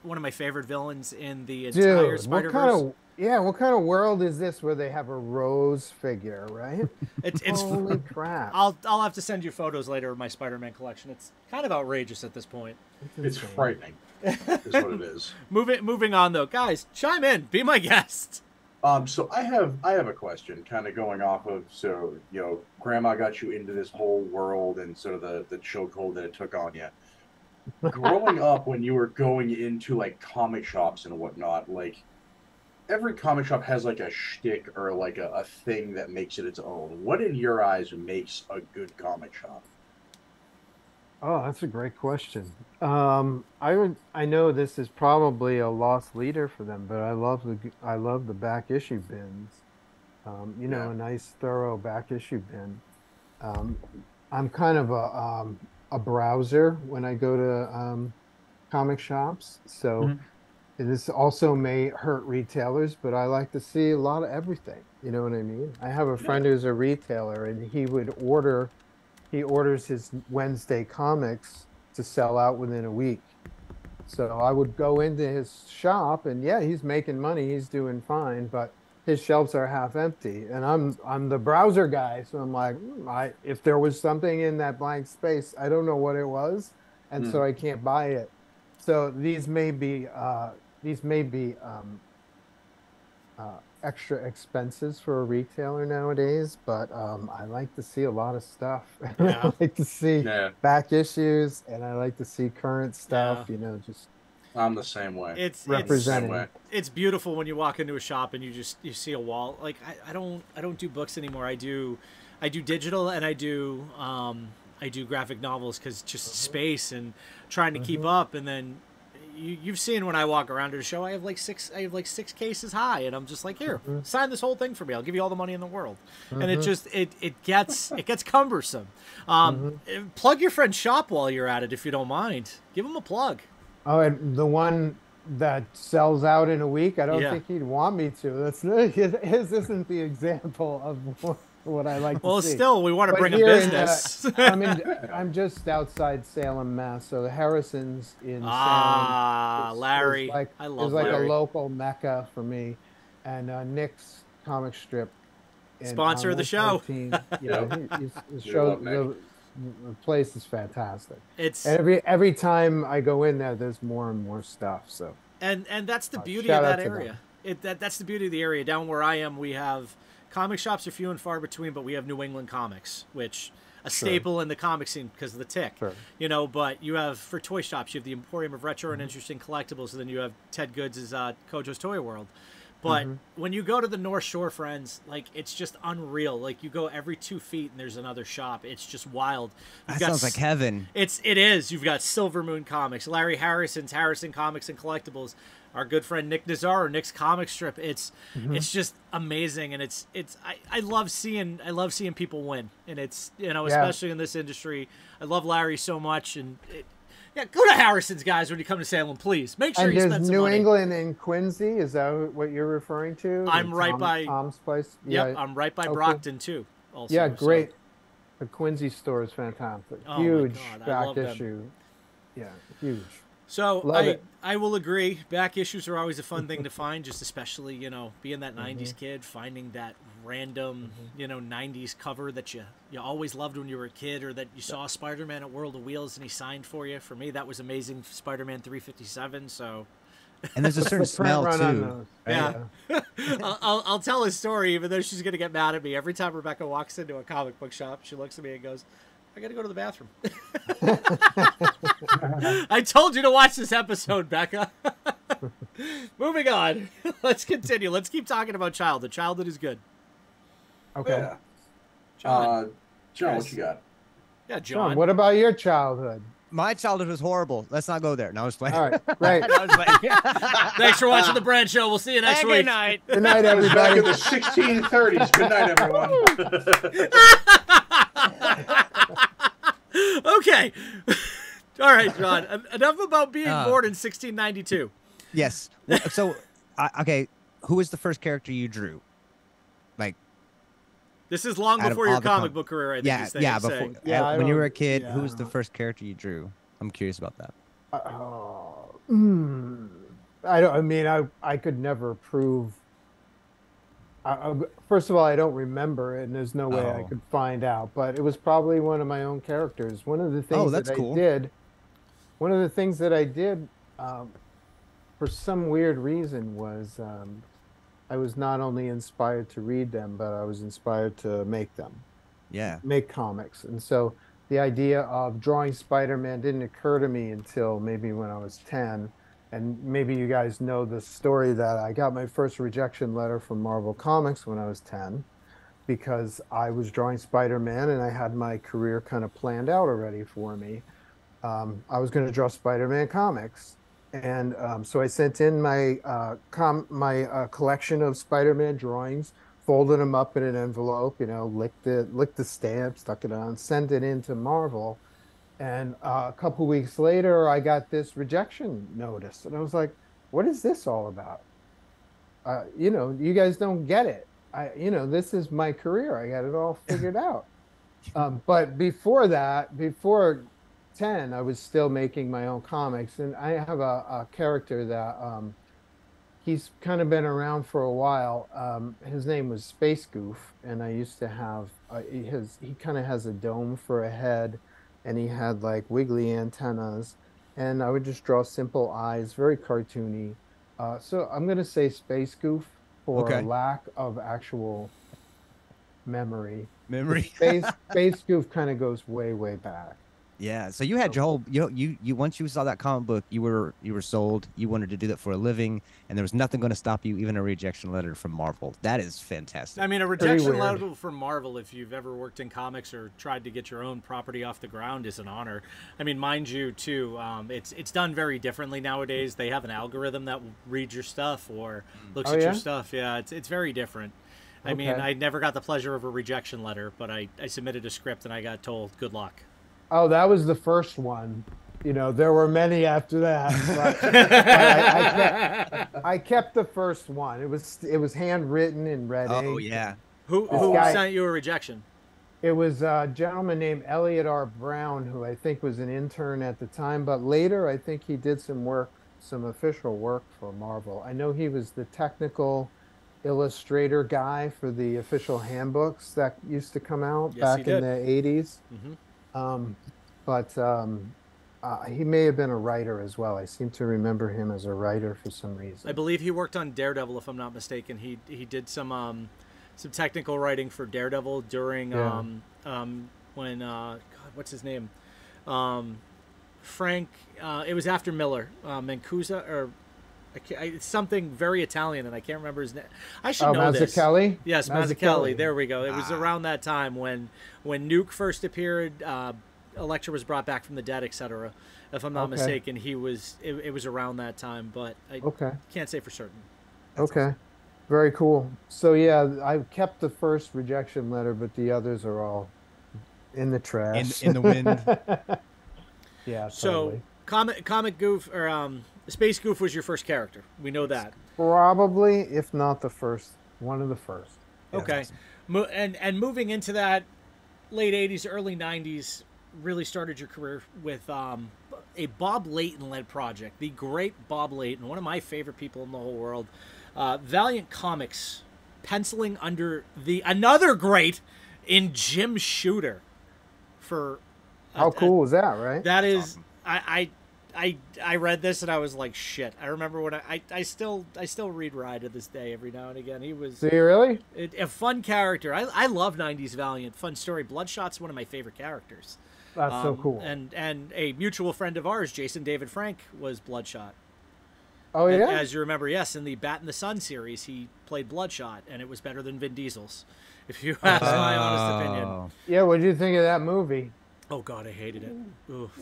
villains in the entire Spider-Verse. What kind of world is this where they have a Rose figure, right? It's holy crap. I'll have to send you photos later of my Spider-Man collection. It's kind of outrageous at this point. It's frightening. Is what it is. Moving on though, guys, chime in, be my guest. So I have a question, kind of going off of, so you know, Grandma got you into this whole world and sort of the chokehold that it took on you. Growing up, when you were going into like comic shops and whatnot, like every comic shop has like a shtick or like a thing that makes it its own. What in your eyes makes a good comic shop? Oh, that's a great question. I know this is probably a lost leader for them, but I love the back issue bins. You know, a nice thorough back issue bin. I'm kind of a browser when I go to comic shops, so this also may hurt retailers, but I like to see a lot of everything. You know what I mean? I have a friend who's a retailer, and he orders his Wednesday comics to sell out within a week. So I would go into his shop, and yeah, he's making money, he's doing fine, but his shelves are half empty. And I'm the browser guy, so I'm like, if there was something in that blank space, I don't know what it was, and so I can't buy it. So these may be extra expenses for a retailer nowadays, but I like to see a lot of stuff. I like to see back issues, and I like to see current stuff. You know, just I'm the same way. It's representing. It's beautiful when you walk into a shop and you see a wall. Like I don't do books anymore. I do digital, and I do graphic novels because just space and trying to keep up. And then you've seen when I walk around to the show, I have like six cases high, and I'm just like, here, sign this whole thing for me. I'll give you all the money in the world. And it gets cumbersome. Plug your friend's shop while you're at it, if you don't mind. Give him a plug. Oh, and the one that sells out in a week, I don't think he'd want me to. That's his isn't the example of what I like to see. Well, still, we want to bring a business. I'm just outside Salem, Mass. So the Harrisons in Salem. Larry. I love Larry. It's like a local mecca for me. And Nick's comic strip. Sponsor of the show. The place is fantastic. It's every time I go in there, there's more and more stuff. So and that's the beauty of that area. That's the beauty of the area. Down where I am, we have comic shops are few and far between, but we have New England Comics, which a staple in the comic scene because of the Tick. You know, but you have for toy shops, you have the Emporium of Retro and Interesting Collectibles, and then you have Ted Goods' Kojo's Toy World. But when you go to the North Shore, friends, like, it's just unreal. Like, you go every 2 feet and there's another shop. It's just wild. That sounds like heaven. It is. You've got Silver Moon Comics, Larry Harrison's Harrison Comics and Collectibles, our good friend Nick Nazar, Nick's comic strip. It's just amazing, and I love seeing people win, and it's, you know, especially in this industry. I love Larry so much, and yeah, go to Harrison's, guys, when you come to Salem, please. Make sure you spend some New money. England and Quincy. Is that what you're referring to? I'm right by Tom's place. Yep, I'm right by Brockton too. Also, yeah, great. So. The Quincy store is fantastic. Oh huge God, back issue. Yeah, huge. So I will agree. Back issues are always a fun thing to find, just especially, you know, being that 90s kid, finding that random, you know, 90s cover that you always loved when you were a kid, or that you saw Spider-Man at World of Wheels and he signed for you. For me, that was Amazing Spider-Man 357. So. And there's a certain smell too. Yeah. I'll tell a story, even though she's going to get mad at me. Every time Rebecca walks into a comic book shop, she looks at me and goes, I got to go to the bathroom. I told you to watch this episode, Becca. Moving on. Let's continue. Let's keep talking about childhood. Childhood is good. Okay. Yeah. John, what you got? Yeah, John. What about your childhood? My childhood was horrible. Let's not go there. No, I was playing. All right, great. Thanks for watching the Brand Show. We'll see you next week. Good night. Good night, Back everybody. in the 1630s. Good night, everyone. Okay. All right, John. Enough about being born in 1692. Yes. So, okay, who was the first character you drew? Like, this is long before your comic book career, I think. Before. When you were a kid, who was the first character you drew? I'm curious about that. I could never prove. First of all, I don't remember it, and there's no way I could find out. But it was probably one of my own characters. One of the things One of the things that I did, for some weird reason, was I was not only inspired to read them, but I was inspired to make them. Yeah. Make comics. And so the idea of drawing Spider-Man didn't occur to me until maybe when I was 10. And maybe you guys know the story that I got my first rejection letter from Marvel Comics when I was 10, because I was drawing Spider-Man and I had my career kind of planned out already for me. I was going to draw Spider-Man comics. And so I sent in my collection of Spider-Man drawings, folded them up in an envelope, you know, licked the stamp, stuck it on, sent it into Marvel. And a couple weeks later, I got this rejection notice. And I was like, what is this all about? You know, you guys don't get it. This is my career. I got it all figured out. But before that, before 10, I was still making my own comics. And I have a character that he's kind of been around for a while. His name was Space Goof. And I used to have, he kind of has a dome for a head. And he had like wiggly antennas, and I would just draw simple eyes, very cartoony. So I'm going to say Space Goof for lack of actual memory. Space Goof kind of goes way, way back. Yeah. So you had your whole, you once you saw that comic book, you were sold. You wanted to do that for a living, and there was nothing going to stop you, even a rejection letter from Marvel. That is fantastic. I mean, a rejection letter from Marvel, if you've ever worked in comics or tried to get your own property off the ground, is an honor. I mean, mind you, too, it's done very differently nowadays. They have an algorithm that reads your stuff or looks at your stuff. Yeah, it's very different. I mean, I never got the pleasure of a rejection letter, but I submitted a script and I got told, good luck. Oh, that was the first one. You know, there were many after that. But I kept the first one. It was handwritten in red ink. Oh yeah. Who sent you a rejection? It was a gentleman named Elliot R. Brown, who I think was an intern at the time, but later I think he did some official work for Marvel. I know he was the technical illustrator guy for the official handbooks that used to come out back in the 80s. He may have been a writer as well. I seem to remember him as a writer for some reason. I believe he worked on Daredevil, if I'm not mistaken. He did some technical writing for Daredevil during when God, what's his name? Frank. It was after Miller. Mancuso or It's something very Italian, and I can't remember his name. I should know this. Mazzucchelli? Yes, Mazzucchelli. There we go. It was around that time when Nuke first appeared. Elektra was brought back from the dead, etc. If I'm not mistaken, he was. It was around that time, but I can't say for certain. Okay, very cool. So yeah, I kept the first rejection letter, but the others are all in the trash. In the wind. Yeah. So comic goof or Space Goof was your first character. We know that. Probably, if not the first, one of the first. Okay, and moving into that late '80s, early '90s, really started your career with a Bob Layton-led project. The great Bob Layton, one of my favorite people in the whole world. Valiant Comics, penciling under another great in Jim Shooter. For how cool was that, right? That is, awesome. I read this and I was like, shit. I remember when I still read Rye to this day every now and again. He was. Do you really? A fun character. I love '90s Valiant. Fun story. Bloodshot's one of my favorite characters. That's so cool. And a mutual friend of ours, Jason David Frank, was Bloodshot. Oh yeah. As you remember, yes, in the Bat in the Sun series, he played Bloodshot, and it was better than Vin Diesel's, if you ask my honest opinion. Yeah. What did you think of that movie? Oh God, I hated it. Oof.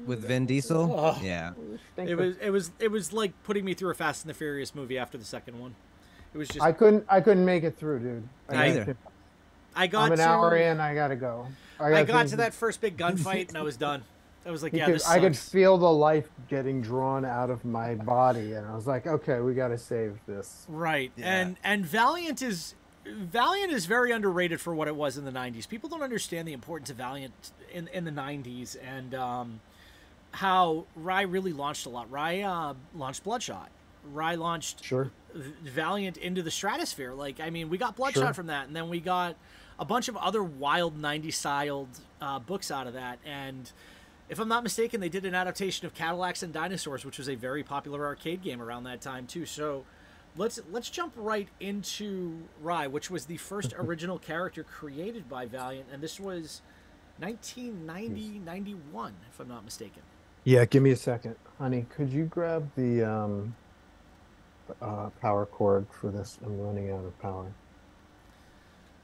With Vin Diesel? Oh. Yeah. It was like putting me through a Fast and the Furious movie after the second one. It was just I couldn't make it through, dude. Either. I'm an hour in. I gotta go. I got to that first big gunfight and I was done. I was like, this sucks. I could feel the life getting drawn out of my body, and I was like, okay, we got to save this. Right. Yeah. And Valiant is very underrated for what it was in the '90s. People don't understand the importance of Valiant in the '90s and how Rye really launched a lot. Rye launched Bloodshot. Rye launched Valiant into the stratosphere. Like, I mean, we got Bloodshot from that, and then we got a bunch of other wild 90s styled books out of that. And if I'm not mistaken, they did an adaptation of Cadillacs and Dinosaurs, which was a very popular arcade game around that time too. So let's jump right into Rye, which was the first original character created by Valiant, and this was 1990-91, if I'm not mistaken. Yeah, give me a second, honey. Could you grab the power cord for this? I'm running out of power.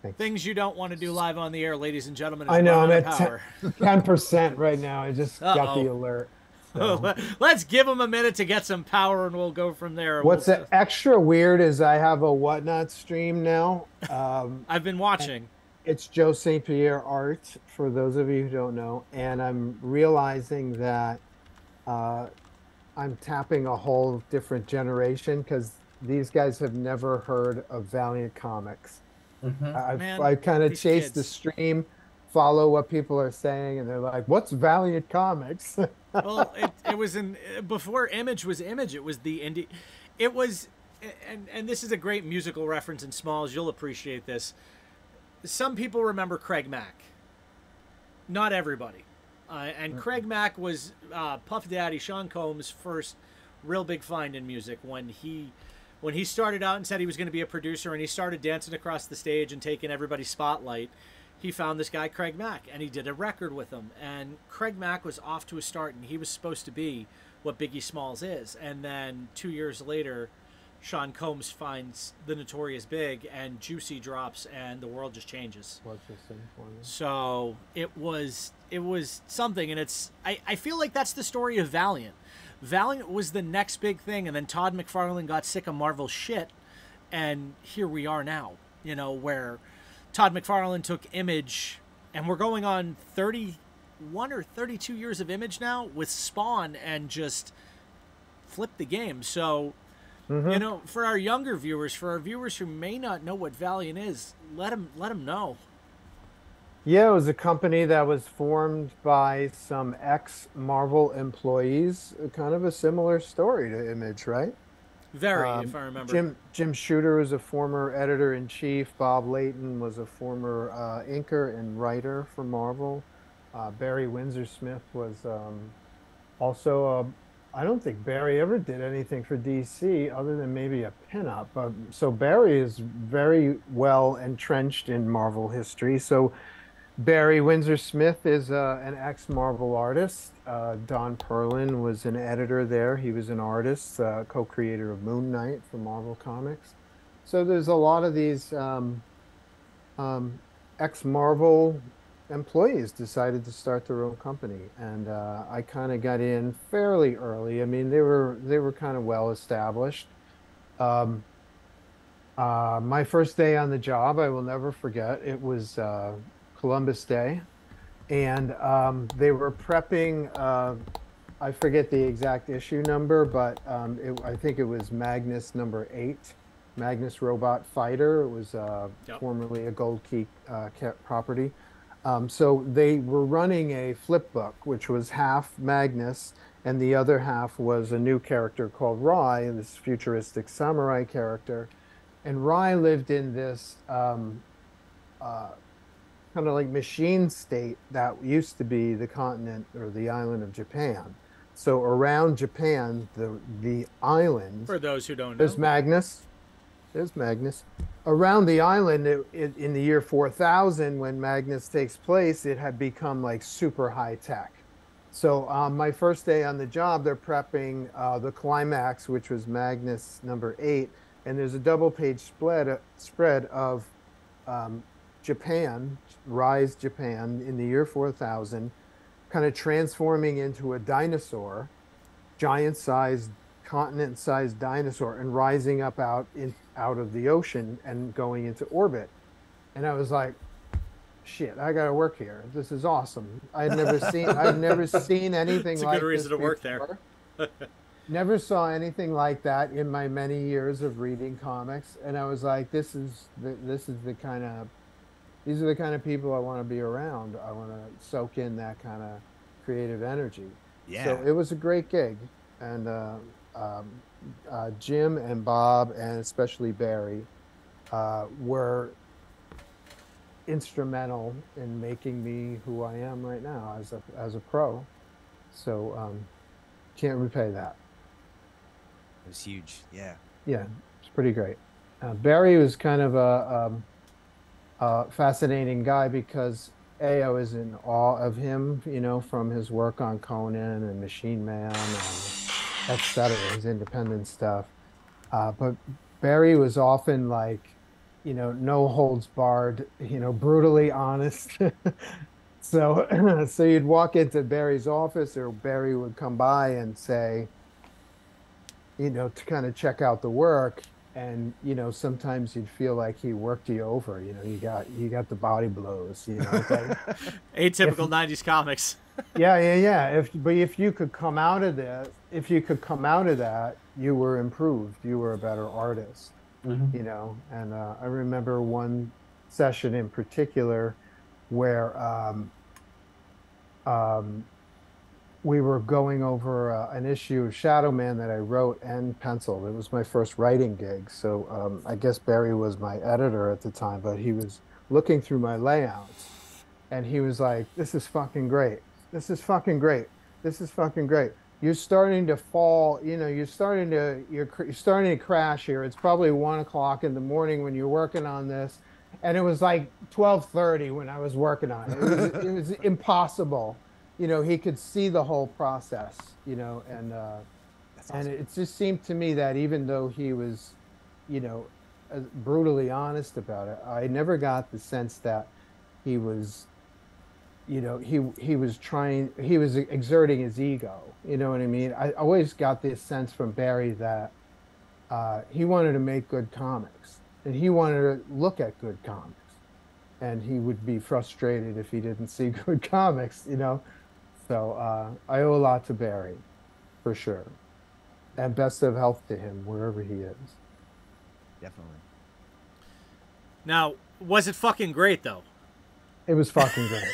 Thanks. Things you don't want to do live on the air, ladies and gentlemen. I know I'm at 10% right now. I just got the alert. So. Let's give them a minute to get some power, and we'll go from there. What's extra weird is I have a Whatnot stream now. I've been watching. It's Joe St. Pierre art, for those of you who don't know, and I'm realizing that I'm tapping a whole different generation because these guys have never heard of Valiant Comics. Mm-hmm. I kind of chase the stream, follow what people are saying, and they're like, "What's Valiant Comics?" Well, it was before Image was Image. It was the indie. It was, and this is a great musical reference in Smallz. You'll appreciate this. Some people remember Craig Mack. Not everybody. And Craig Mack was Puff Daddy, Sean Combs' first real big find in music when he started out and said he was going to be a producer, and he started dancing across the stage and taking everybody's spotlight. He found this guy, Craig Mack, and he did a record with him. And Craig Mack was off to a start, and he was supposed to be what Biggie Smalls is. And then 2 years later, Sean Combs finds the Notorious Big, and Juicy drops, and the world just changes. So it was something, and I feel like that's the story of Valiant. Valiant was the next big thing, and then Todd McFarlane got sick of Marvel shit, and here we are now, where Todd McFarlane took Image, and we're going on 31 or 32 years of Image now with Spawn, and just flipped the game. So, for our younger viewers, for our viewers who may not know what Valiant is, let them know. Yeah, it was a company that was formed by some ex-Marvel employees. Kind of a similar story to Image, right? Very, if I remember. Jim Shooter was a former editor-in-chief. Bob Layton was a former inker and writer for Marvel. Barry Windsor-Smith was also I don't think Barry ever did anything for DC other than maybe a pinup. So Barry is very well entrenched in Marvel history. So Barry Windsor Smith is an ex-Marvel artist. Don Perlin was an editor there. He was an artist, co-creator of Moon Knight for Marvel Comics. So there's a lot of these um, ex-Marvel employees decided to start their own company, and I kind of got in fairly early. I mean, they were kind of well established. Um, my first day on the job, I will never forget. It was Columbus Day, and they were prepping. I forget the exact issue number, but I think it was Magnus #8, Magnus Robot Fighter. It was Yep. formerly a Gold Key property. So they were running a flip book, which was half Magnus, and the other half was a new character called Rai, this futuristic samurai character. And Rai lived in this uh, kind of like machine state that used to be the continent or the island of Japan. So around Japan, the island, For those who don't know. there's Magnus. There's Magnus. Around the island, in the year 4000, when Magnus takes place, it had become like super high tech. So my first day on the job, they're prepping the climax, which was Magnus #8, and there's a double-page spread of Japan, Rise Japan, in the year 4000, kind of transforming into a dinosaur, giant-sized, continent-sized dinosaur, and rising up out of the ocean and going into orbit. And I was like, shit, I gotta work here. This is awesome. I'd never seen anything It's a like good reason this to work before. there. Never saw anything like that in my many years of reading comics, and I was like, these are the kind of people I want to be around. I want to soak in that kind of creative energy. Yeah. So it was a great gig, and Jim and Bob, and especially Barry, were instrumental in making me who I am right now as a pro. So can't repay that. It was huge. Yeah. Yeah, it's pretty great. Barry was kind of a fascinating guy because I was in awe of him, from his work on Conan and Machine Man and etc., his independent stuff. But Barry was often like, no holds barred, brutally honest. So you'd walk into Barry's office, or Barry would come by and say, to kind of check out the work. And, sometimes you'd feel like he worked you over, you got the body blows, it's like, Atypical 90s comics. yeah. But if you could come out of that, you were improved. You were a better artist, And I remember one session in particular where we were going over an issue of Shadow Man that I wrote and penciled. It was my first writing gig. So I guess Barry was my editor at the time, but he was looking through my layouts and he was like, this is fucking great. This is fucking great. This is fucking great. You're starting to fall, you're starting to crash here. It's probably 1 o'clock in the morning when you're working on this. And it was like 12:30 when I was working on it. It was impossible. He could see the whole process, and Awesome. and it just seemed to me that even though he was, brutally honest about it, I never got the sense that he was, he was exerting his ego. You know what I mean? I always got this sense from Barry that he wanted to make good comics and he wanted to look at good comics, and he would be frustrated if he didn't see good comics, So I owe a lot to Barry, for sure. And best of health to him, wherever he is. Definitely. Now, was it fucking great, though? It was fucking great.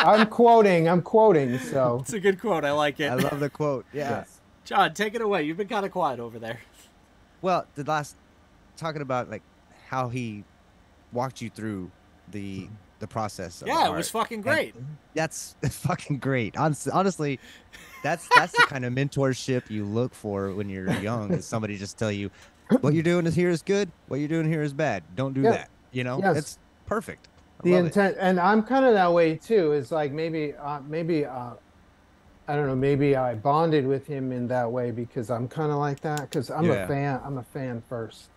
I'm quoting, so. It's a good quote. I like it. I love the quote. Yeah. Yes. John, take it away. You've been kind of quiet over there. Well, talking about like how he walked you through the process of Yeah, the it was art. fucking great. And that's fucking great. Honestly, that's the kind of mentorship you look for when you're young. Is somebody just tell you what you're doing here is good, what you're doing here is bad. Don't do Yeah. that. Yes. It's perfect. The Love it. intent, and I'm kind of that way too. Is like maybe I don't know, maybe I bonded with him in that way because I'm kind of like that because I'm a Yeah. fan. I'm a fan first.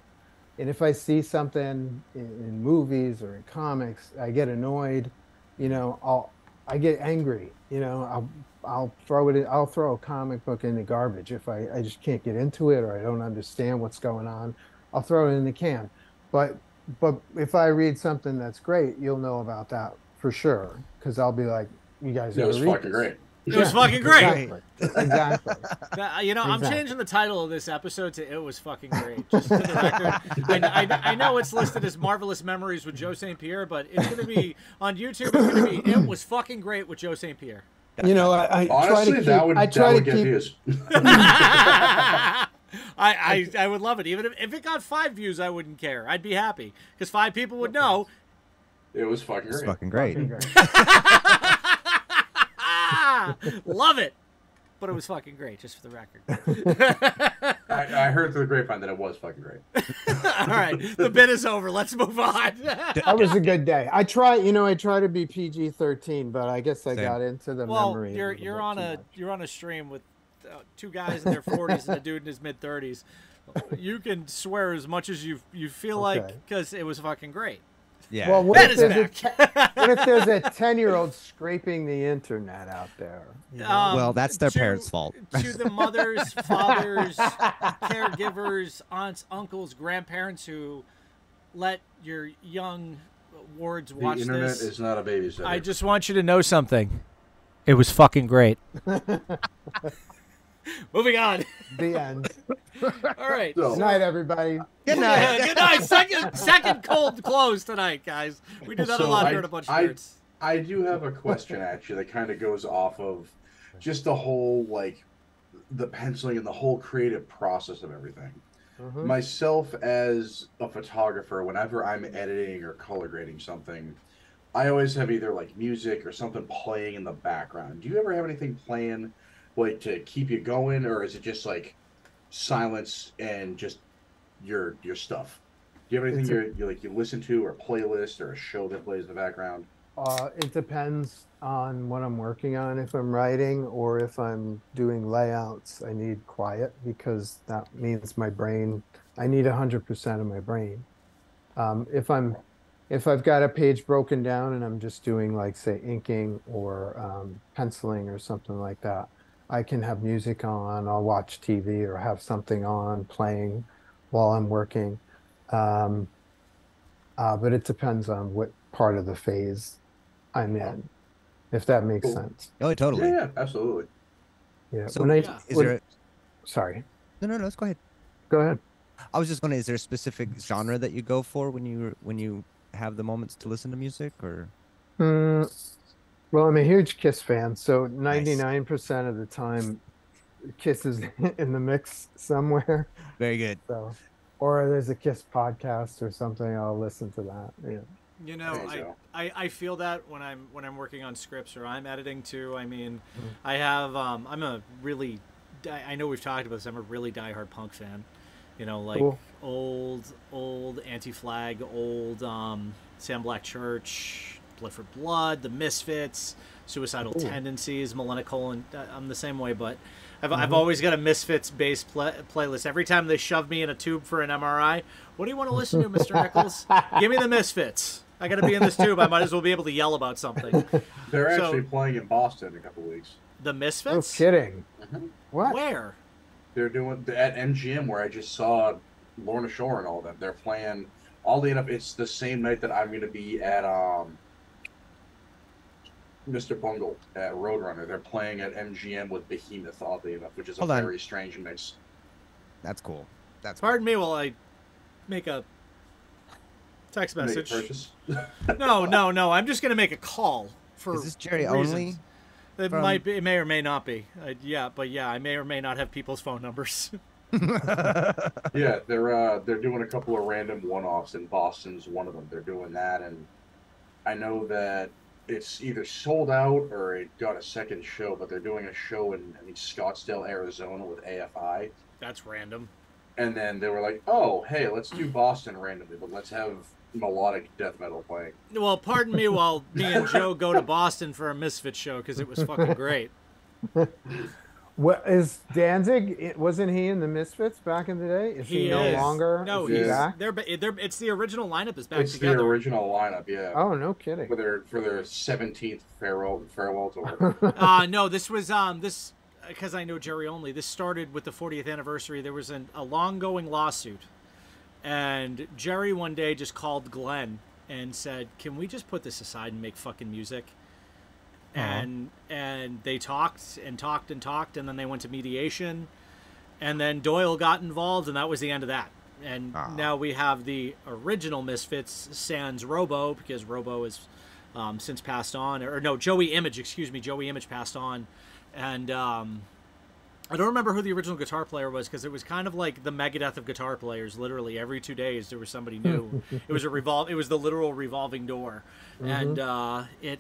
And if I see something in movies or in comics, I get annoyed, you know, I get angry, you know, I'll throw it in, I'll throw a comic book in the garbage if I just can't get into it or I don't understand what's going on. I'll throw it in the can. But if I read something that's great, you'll know about that for sure. Because I'll be like, you guys It ever was read fucking this? great. It was fucking great. Exactly. Exactly. You know, I'm Exactly. changing the title of this episode to "It Was Fucking Great." Just for the record, I know it's listed as "Marvelous Memories with Joe St. Pierre," but it's going to be on YouTube. It's going to be "It Was Fucking Great with Joe St. Pierre." You know, I try Honestly, to keep. that would, I try that would to get keep. views. I would love it. Even if it got 5 views, I wouldn't care. I'd be happy because 5 people would know. It was fucking It's great. fucking great. Fucking great. Love it. But it was fucking great, just for the record. I heard through the grapevine that it was fucking great. All right, the bit is over. Let's move on. That was a good day. I try to be PG-13, but I guess I Same. got into the Well, memory. you're on a stream with 2 guys in their 40s and a dude in his mid 30s. You can swear as much as you feel like Okay. because it was fucking great. Yeah. Well, Ben is back. what if there's a 10-year-old scraping the internet out there? You know? Well, that's their to- parents' fault. To the mothers, fathers, caregivers, aunts, uncles, grandparents who let your young wards The watch internet this, is not a babysitter. I just want you to know something. It was fucking great. Moving on. The end. All right. So- Good night, everybody. Good night. Good night. Second cold close tonight, guys. We do that a So lot here at a bunch of nerds. I do have a question actually that kind of goes off of just the whole like the penciling and the whole creative process of everything. Mhm. Myself as a photographer, whenever I'm editing or color grading something, I always have either like music or something playing in the background. Do you ever have anything playing like to keep you going, or is it just like silence and just your stuff? Do you have anything you listen to, or a playlist, or a show that plays in the background? It depends on what I'm working on. If I'm writing or if I'm doing layouts, I need quiet because that means my brain. I need 100% of my brain. If I've got a page broken down and I'm just doing like say inking or penciling or something like that, I can have music on. I'll watch TV or have something on playing while I'm working. But it depends on what part of the phase I'm in, if that makes Cool. sense. Oh, totally. Yeah, absolutely. Yeah. So, When I, yeah. Is when- there? Sorry. No. Let's go ahead. Go ahead. I was just wondering, is there a specific genre that you go for when you have the moments to listen to music, or? Well, I'm a huge Kiss fan, so 99% of the time, Kiss is in the mix somewhere. Very good. So, or there's a Kiss podcast or something. I'll listen to that. Yeah. You know, There you go. I feel that when I'm working on scripts or I'm editing too. I mean, I have I'm a really I know we've talked about this. I'm a really diehard punk fan. You know, like Cool. old Anti-Flag, old Sam Black Church, Blood for Blood, the Misfits, Suicidal Tendencies, Millennium Colon. I'm the same way, but I've always got a Misfits based playlist. Every time they shove me in a tube for an MRI, what do you want to listen to, Mr. Nichols? Give me the Misfits. I got to be in this tube. I might as well be able to yell about something. They're So- actually playing in Boston in a couple weeks. The No Misfits? kidding. Mhm. What? Where? They're doing at MGM where I just saw Lorna Shore and all them. They're playing oddly enough. It's the same night that I'm going to be at Mr. Bungle at Roadrunner. They're playing at MGM with Behemoth, oddly enough, which is Hold a on. very strange mix. That's cool. That's Pardon me while I make a text Make a message. purchase. No. I'm just going to make a call for Is this Jerry reasons. only? It from- might be. It may or may not be. I may or may not have people's phone numbers. Yeah, they're doing a couple of random one-offs, and Boston's one of them. They're doing that, and I know that it's either sold out or it got a second show, but they're doing a show in I think Scottsdale, Arizona with AFI. That's random. And then they were like, "Oh, hey, let's do Boston randomly, but let's have melodic death metal playing. Well, pardon me while me and Joe go to Boston for a Misfits show because it was fucking great. What is Danzig? Wasn't he in the Misfits back in the day? Is he no longer? No, is he he's back? they're it's the original lineup is back It's together. the original lineup, yeah. Oh, no kidding. For their 17th farewell tour. No, this was this because I know Jerry only. This started with the 40th anniversary. There was a long-going lawsuit, and Jerry one day just called Glenn and said, "Can we just put this aside and make fucking music?" And they talked and talked and talked, and then they went to mediation, and then Doyle got involved, and that was the end of that. And now we have the original Misfits sans Robo, because Robo is since passed on, or no, Joey Image, excuse me, Joey Image passed on, and I don't remember who the original guitar player was, because it was kind of like the Megadeth of guitar players. Literally every 2 days there was somebody new. It was it was the literal revolving door, and it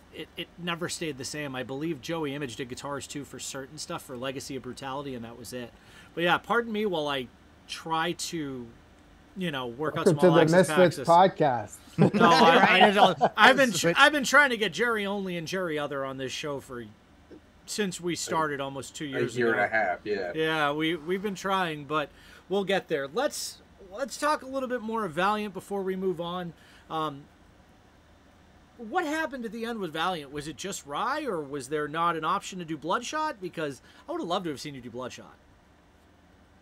never stayed the same. I believe Joey Image did guitars too for certain stuff for Legacy of Brutality, and that was it. But yeah, pardon me while I try to, work out Small to the Axis Misfits Paxis. podcast. No, I've been trying to get Jerry Only and Jerry Other on this show since we started almost 2 years ago. A year and a half, yeah. Yeah, we've been trying, but we'll get there. Let's talk a little bit more of Valiant before we move on. What happened at the end with Valiant? Was it just Rye, or was there not an option to do Bloodshot? Because I would have loved to have seen you do Bloodshot.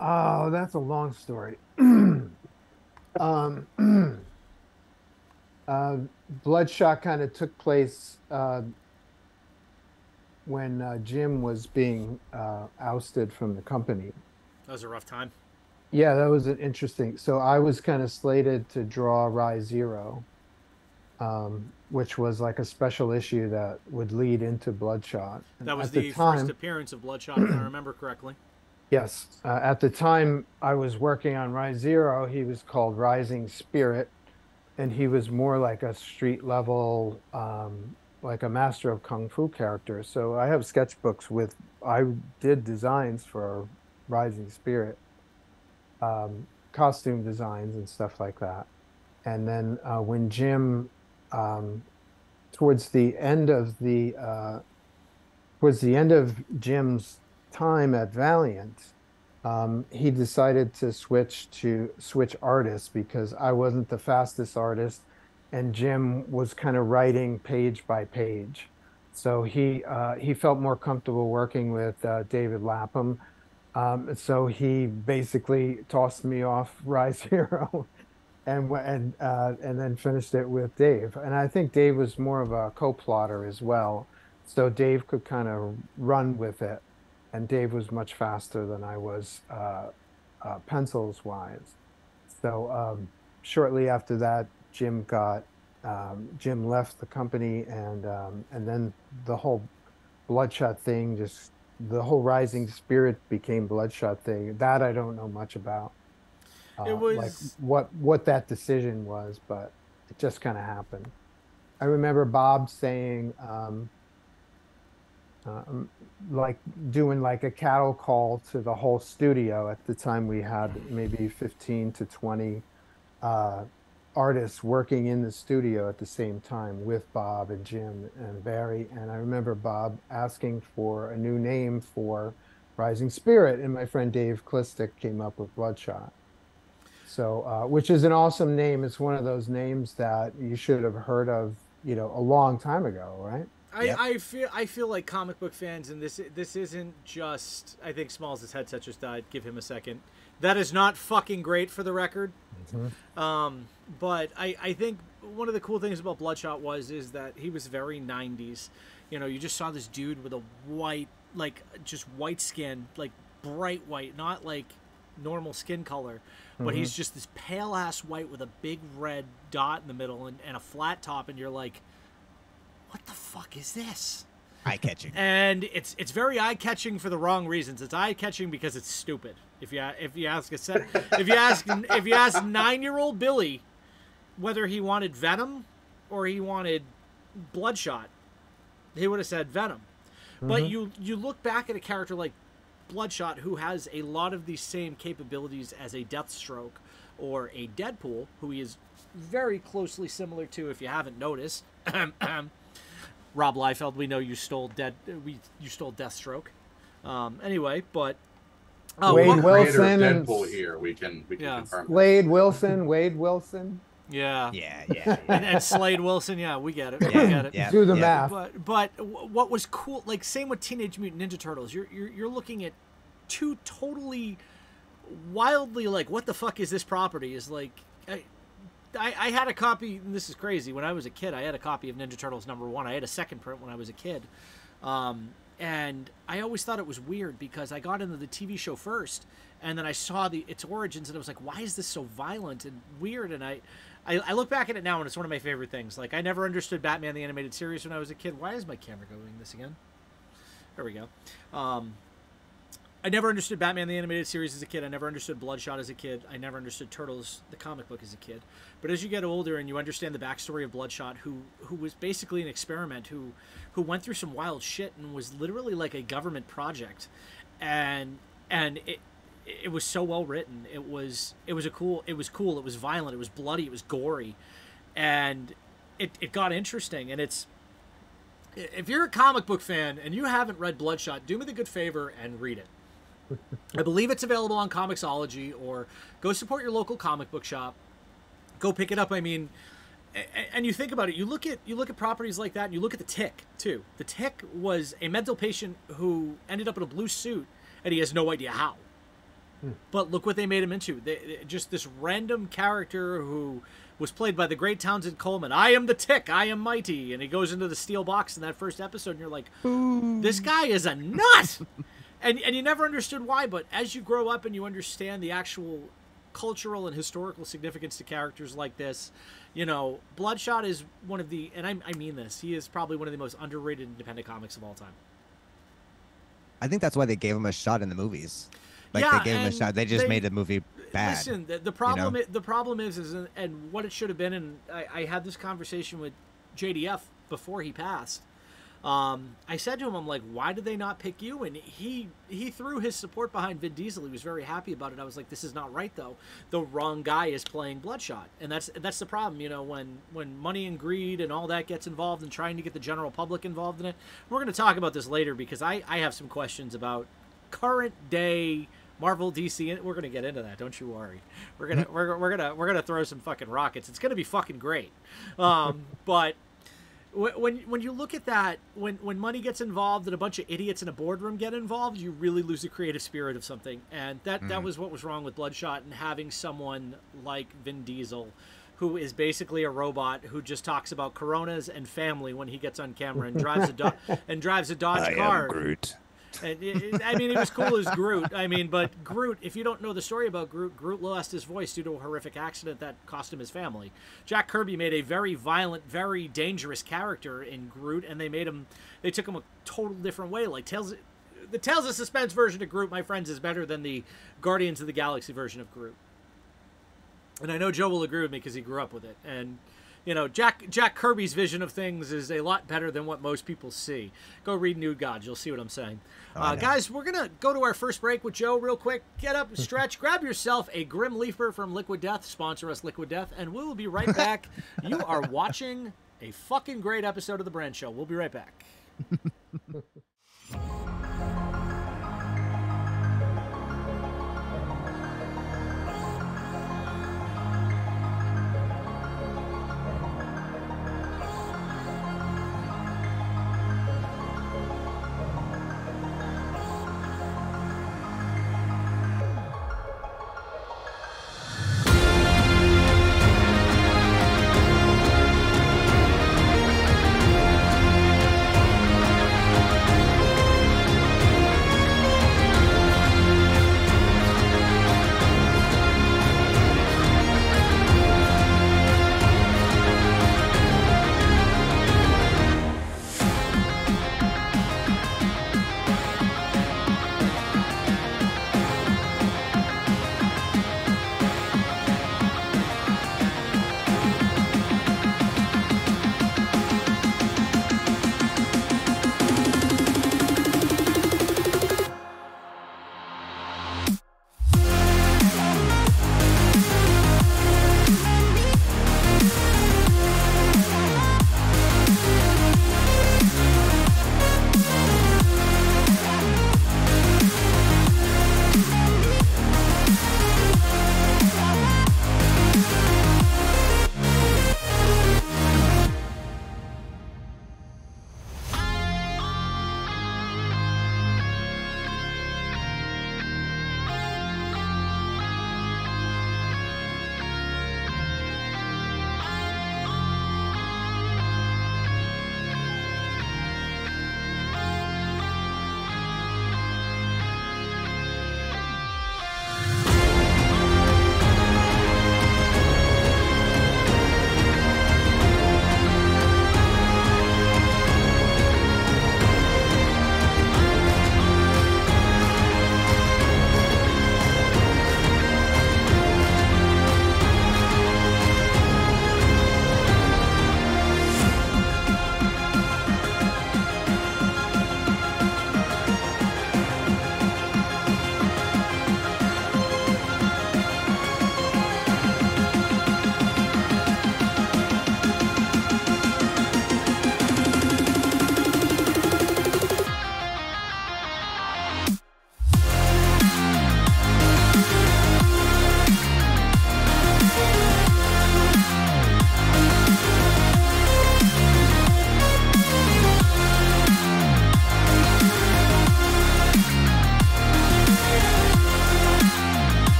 Oh, that's a long story. Bloodshot kind of took place when Jim was being ousted from the company. That was a rough time. Yeah, that was an interesting. So I was kind of slated to draw Rise Zero, which was like a special issue that would lead into Bloodshot. And that was at the time, first appearance of Bloodshot, if I remember correctly. Yes. At the time I was working on Rise Zero, he was called Rising Spirit, and he was more like a street level, like a Master of Kung Fu character. So I have sketchbooks I did designs for Rising Spirit, costume designs and stuff like that. And then when Jim, towards the end of Jim's time at Valiant, he decided to switch artists, because I wasn't the fastest artist and Jim was kind of writing page by page. So he felt more comfortable working with David Lapham. So he basically tossed me off Rise Hero and then finished it with Dave. And I think Dave was more of a co-plotter as well. So Dave could kind of run with it. And Dave was much faster than I was pencils wise. So shortly after that, Jim left the company, and then the whole Bloodshot thing, the whole Rising Spirit became Bloodshot thing. That I don't know much about. It was like what that decision was, but it just kind of happened. I remember Bob saying, like doing like a cattle call to the whole studio. At the time we had maybe 15 to 20 artists working in the studio at the same time with Bob and Jim and Barry. And I remember Bob asking for a new name for Rising Spirit, and my friend Dave Klistic came up with Bloodshot. So, which is an awesome name. It's one of those names that you should have heard of, a long time ago, right? I feel like comic book fans, and this isn't just, I think Smallz' headset just died. Give him a second. That is not fucking great for the record. Mm-hmm. But I think one of the cool things about Bloodshot is that he was very 90s. You just saw this dude with a white, like just white skin, like bright white, not like normal skin color, but he's just this pale ass white with a big red dot in the middle and a flat top, and you're like, what the fuck is this? Eye-catching. And it's very eye-catching for the wrong reasons. It's eye-catching because it's stupid. If you ask 9-year-old Billy whether he wanted Venom or he wanted Bloodshot, he would have said Venom. But you look back at a character like Bloodshot, who has a lot of the same capabilities as a Deathstroke, or a Deadpool, who he is very closely similar to, if you haven't noticed. Rob Liefeld, we know you stole Deathstroke. Anyway, but Wade Wilson and Deadpool here. We can confirm. Wade Wilson. Yeah. Yeah. And Slade Wilson, yeah, we get it. We get it. Yeah. Do the math. But what was cool, like same with Teenage Mutant Ninja Turtles. You're looking at two totally wildly like, what the fuck is this property? Is like I had a copy, and this is crazy. When I was a kid, I had a copy of Ninja Turtles #1. I had a second print when I was a kid. And I always thought it was weird because I got into the TV show first, and then I saw its origins, and I was like, why is this so violent and weird? And I look back at it now, and it's one of my favorite things. Like, I never understood Batman the Animated Series when I was a kid. Why is my camera going this again? There we go. I never understood Batman the Animated Series as a kid. I never understood Bloodshot as a kid. I never understood Turtles, the comic book, as a kid. But as you get older and you understand the backstory of Bloodshot, who was basically an experiment, who went through some wild shit and was literally like a government project, and it was so well written. It was cool. It was violent. It was bloody. It was gory, and it got interesting. And if you're a comic book fan and you haven't read Bloodshot, do me the good favor and read it. I believe it's available on Comixology, or go support your local comic book shop. Go pick it up. I mean, and you think about it. You look at properties like that, and you look at The Tick too. The Tick was a mental patient who ended up in a blue suit, and he has no idea how. But look what they made him into. Just this random character who was played by the great Townsend Coleman. I am the Tick. I am mighty. And he goes into the steel box in that first episode, and you're like, this guy is a nut. And you never understood why, but as you grow up and you understand the actual cultural and historical significance to characters like this, Bloodshot is one of the, and I mean this, he is probably one of the most underrated independent comics of all time. I think that's why they gave him a shot in the movies. They gave him a shot. They just made the movie bad. Listen, the problem is, and what it should have been, and I had this conversation with JDF before he passed. I said to him, I'm like, why did they not pick you? And he threw his support behind Vin Diesel. He was very happy about it. I was like, this is not right, though. The wrong guy is playing Bloodshot. And that's the problem, when money and greed and all that gets involved and trying to get the general public involved in it. We're going to talk about this later because I have some questions about current day Marvel, DC, and we're going to get into that. Don't you worry. We're gonna throw some fucking rockets. It's going to be fucking great. But when you look at that, when money gets involved and a bunch of idiots in a boardroom get involved, you really lose the creative spirit of something. And that was what was wrong with Bloodshot, and having someone like Vin Diesel, who is basically a robot who just talks about Coronas and family when he gets on camera and drives a Dodge car. I am Groot. And he was cool as Groot. But Groot, if you don't know the story about Groot lost his voice due to a horrific accident that cost him his family. Jack Kirby made a very violent, very dangerous character in Groot, and they took him a total different way. Like the Tales of Suspense version of Groot, my friends, is better than the Guardians of the Galaxy version of Groot. And I know Joe will agree with me because he grew up with it. And Jack Kirby's vision of things is a lot better than what most people see. Go read Nude Gods. You'll see what I'm saying. Guys, we're going to go to our first break with Joe real quick. Get up, stretch, grab yourself a Grim Leaper from Liquid Death. Sponsor us, Liquid Death. And we will be right back. You are watching a fucking great episode of The Brand Show. We'll be right back.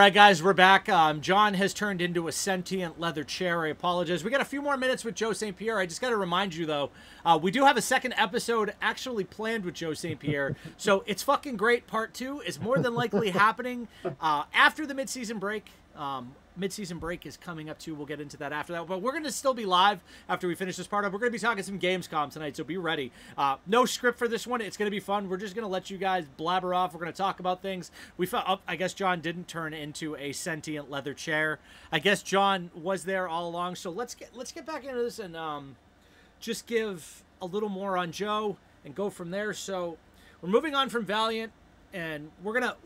right, guys, we're back. John has turned into a sentient leather chair. I apologize. We got a few more minutes with Joe St. Pierre. I just got to remind you, though, we do have a second episode actually planned with Joe St. Pierre. So it's fucking great. Part 2 is more than likely happening after the mid-season break. Mid-season break is coming up too. We'll get into that after that. But we're going to still be live after we finish this part up. We're going to be talking some Gamescom tonight, so be ready. No script for this one. It's going to be fun. We're just going to let you guys blabber off. We're going to talk about things. We found, I guess John didn't turn into a sentient leather chair. I guess John was there all along. So let's get back into this and just give a little more on Joe and go from there. So we're moving on from Valiant, and we're gonna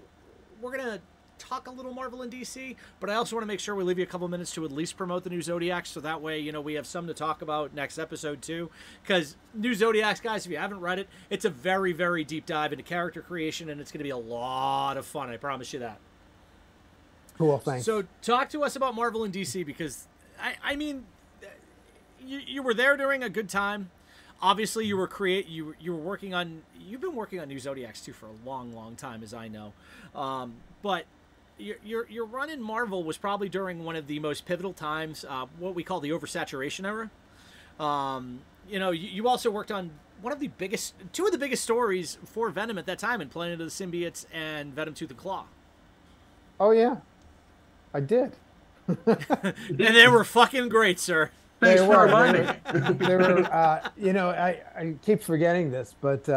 talk a little Marvel and DC, but I also want to make sure we leave you a couple minutes to at least promote the new Zodiacs, so that way, you know, we have some to talk about next episode too. Because new Zodiacs, guys, if you haven't read it, it's a very, very deep dive into character creation, and it's going to be a lot of fun. I promise you that. Cool, thanks. So talk to us about Marvel and DC, because I mean, you were there during a good time. Obviously, you were working on, you've been working on new Zodiacs too for a long, long time, as I know. But your run in Marvel was probably during one of the most pivotal times, what we call the oversaturation era. You know, you also worked on two of the biggest stories for Venom at that time in Planet of the Symbiotes and Venom Tooth and Claw. Oh yeah, I did. And they were fucking great, sir. Thanks They for were. reminding me. They were, you know, I keep forgetting this, but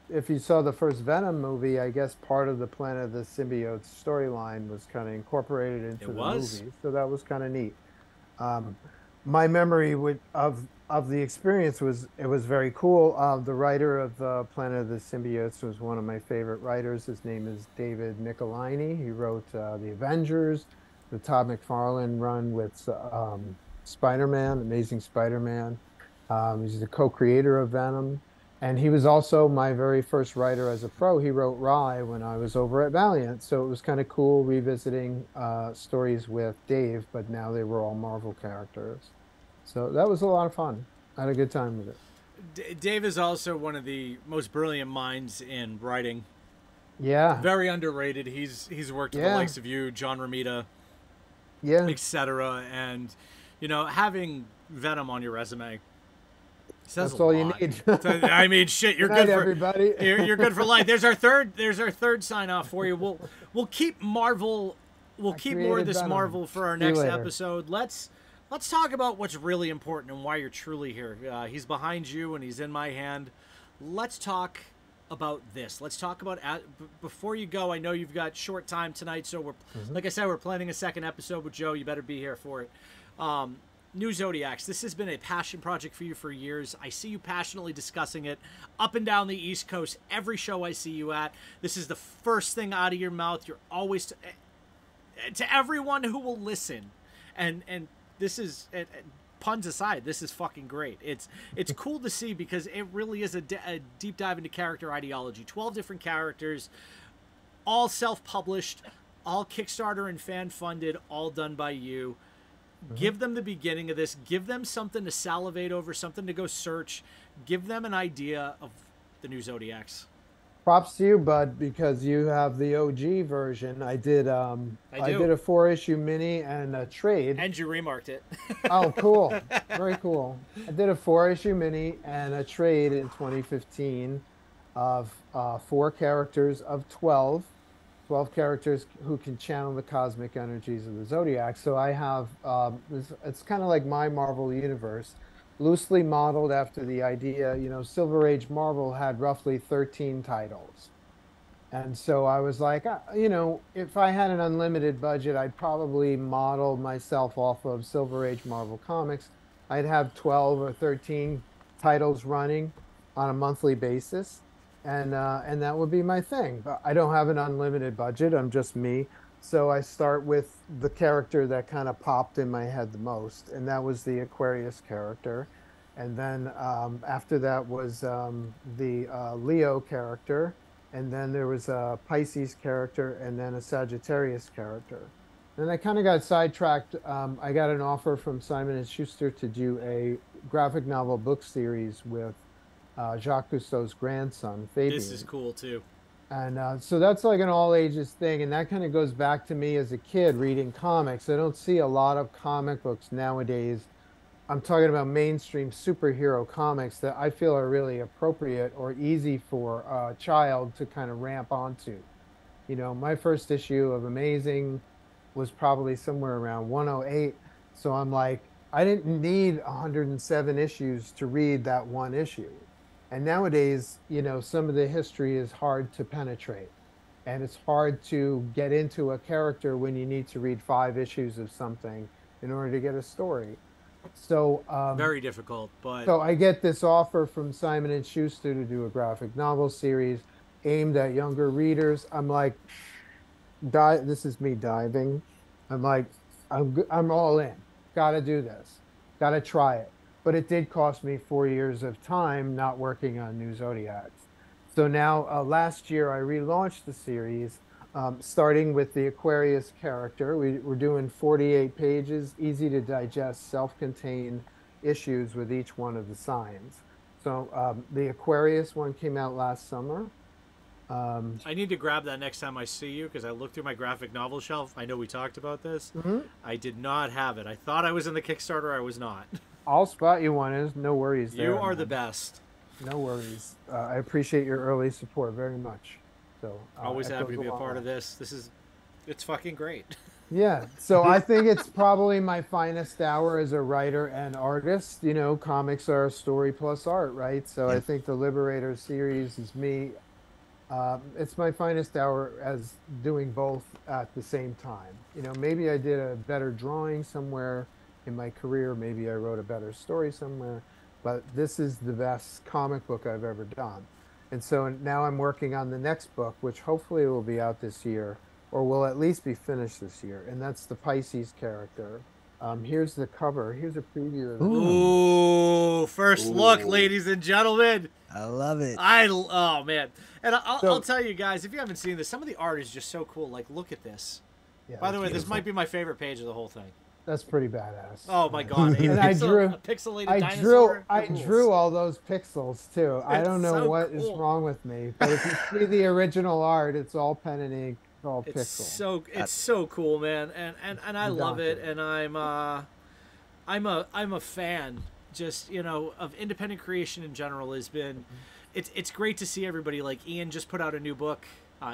if you saw the first Venom movie, I guess part of the Planet of the Symbiotes storyline was kind of incorporated into the movie, so that was kind of neat. My memory of the experience was it was very cool. The writer of Planet of the Symbiotes was one of my favorite writers. His name is David Michelinie. He wrote The Avengers, the Todd McFarlane run with Spider-Man, Amazing Spider-Man. He's the co-creator of Venom, and he was also my very first writer as a pro. He wrote Rye when I was over at Valiant, so it was kind of cool revisiting stories with Dave, but now they were all Marvel characters. So that was a lot of fun. I had a good time with it. Dave is also one of the most brilliant minds in writing. Yeah. Very underrated. He's worked with the likes of you, John Romita, etc. And you know, having Venom on your resume says that's all you need. I mean, shit, you're good for everybody. You're good for life. There's our third sign off for you. We'll keep Marvel. We'll keep more of this Venom. Marvel for our next episode. Let's talk about what's really important and why you're truly here. He's behind you and he's in my hand. Let's talk about this. Let's talk about, before you go, I know you've got short time tonight, so we're like I said, we're planning a second episode with Joe. You better be here for it. New Zodiacs, this has been a passion project for you for years. I see you passionately discussing it up and down the East Coast, every show I see you at. This is the first thing out of your mouth. You're always, to everyone who will listen, and this is, puns aside, this is fucking great. It's cool to see because it really is a deep dive into character ideology. 12 different characters, all self-published, all Kickstarter and fan-funded, all done by you. Give them the beginning of this. Give them something to salivate over, something to go search. Give them an idea of the new Zodiacs. Props to you, Bud, because you have the OG version. I did a 4-issue mini and a trade. And you remarked it. Oh, cool. Very cool. I did a 4-issue mini and a trade in 2015 of 4 characters of 12 characters who can channel the cosmic energies of the Zodiac. So I have, it's kind of like my Marvel universe, loosely modeled after the idea, you know, Silver Age Marvel had roughly 13 titles. And so I was like, you know, if I had an unlimited budget, I'd probably model myself off of Silver Age Marvel Comics. I'd have 12 or 13 titles running on a monthly basis. And that would be my thing. But I don't have an unlimited budget. I'm just me. So I start with the character that kind of popped in my head the most, and that was the Aquarius character. And then after that was the Leo character, and then there was a Pisces character, and then a Sagittarius character. And I kind of got sidetracked. I got an offer from Simon & Schuster to do a graphic novel book series with Jacques Cousteau's grandson, Fabian. This is cool too. And so that's like an all ages thing. And that kind of goes back to me as a kid reading comics. I don't see a lot of comic books nowadays. I'm talking about mainstream superhero comics that I feel are really appropriate or easy for a child to kind of ramp onto. You know, my first issue of Amazing was probably somewhere around 108. So I'm like, I didn't need 107 issues to read that one issue. And nowadays, you know, some of the history is hard to penetrate. And it's hard to get into a character when you need to read 5 issues of something in order to get a story. So very difficult, but so I get this offer from Simon and Schuster to do a graphic novel series aimed at younger readers. I'm like, this is me diving. I'm like, I'm all in. Got to do this. Got to try it. But it did cost me 4 years of time not working on new Zodiacs. So now, last year, I relaunched the series, starting with the Aquarius character. We're doing 48 pages, easy to digest, self-contained issues with each one of the signs. So the Aquarius one came out last summer. I need to grab that next time I see you because I looked through my graphic novel shelf. I know we talked about this. I did not have it. I thought I was in the Kickstarter. I was not. I'll spot you one. There's no worries there. You are the best. No worries. I appreciate your early support very much. So always happy to be a part of this. It's fucking great. Yeah. So I think it's probably my finest hour as a writer and artist. You know, comics are story plus art, right? So I think the Liberator series is me. It's my finest hour as doing both at the same time. You know, maybe I did a better drawing somewhere in my career. Maybe I wrote a better story somewhere. But this is the best comic book I've ever done. And so now I'm working on the next book, which hopefully will be out this year, or will at least be finished this year. And that's the Pisces character. Here's the cover. Here's a preview of the Ooh, first look, ladies and gentlemen. I love it. Oh, man. And I'll tell you guys, if you haven't seen this, some of the art is just so cool. Like, look at this. Yeah, by the way, beautiful. this might be my favorite page of the whole thing. That's pretty badass. Oh my god! And a pixelated dinosaur. I drew all those pixels too. I don't know what is wrong with me, but if you see the original art, it's all pen and ink, it's all pixel. It's so cool, man, and I love it, and I'm a fan. Just, you know, of independent creation in general has been. It's great to see everybody, like Ian just put out a new book.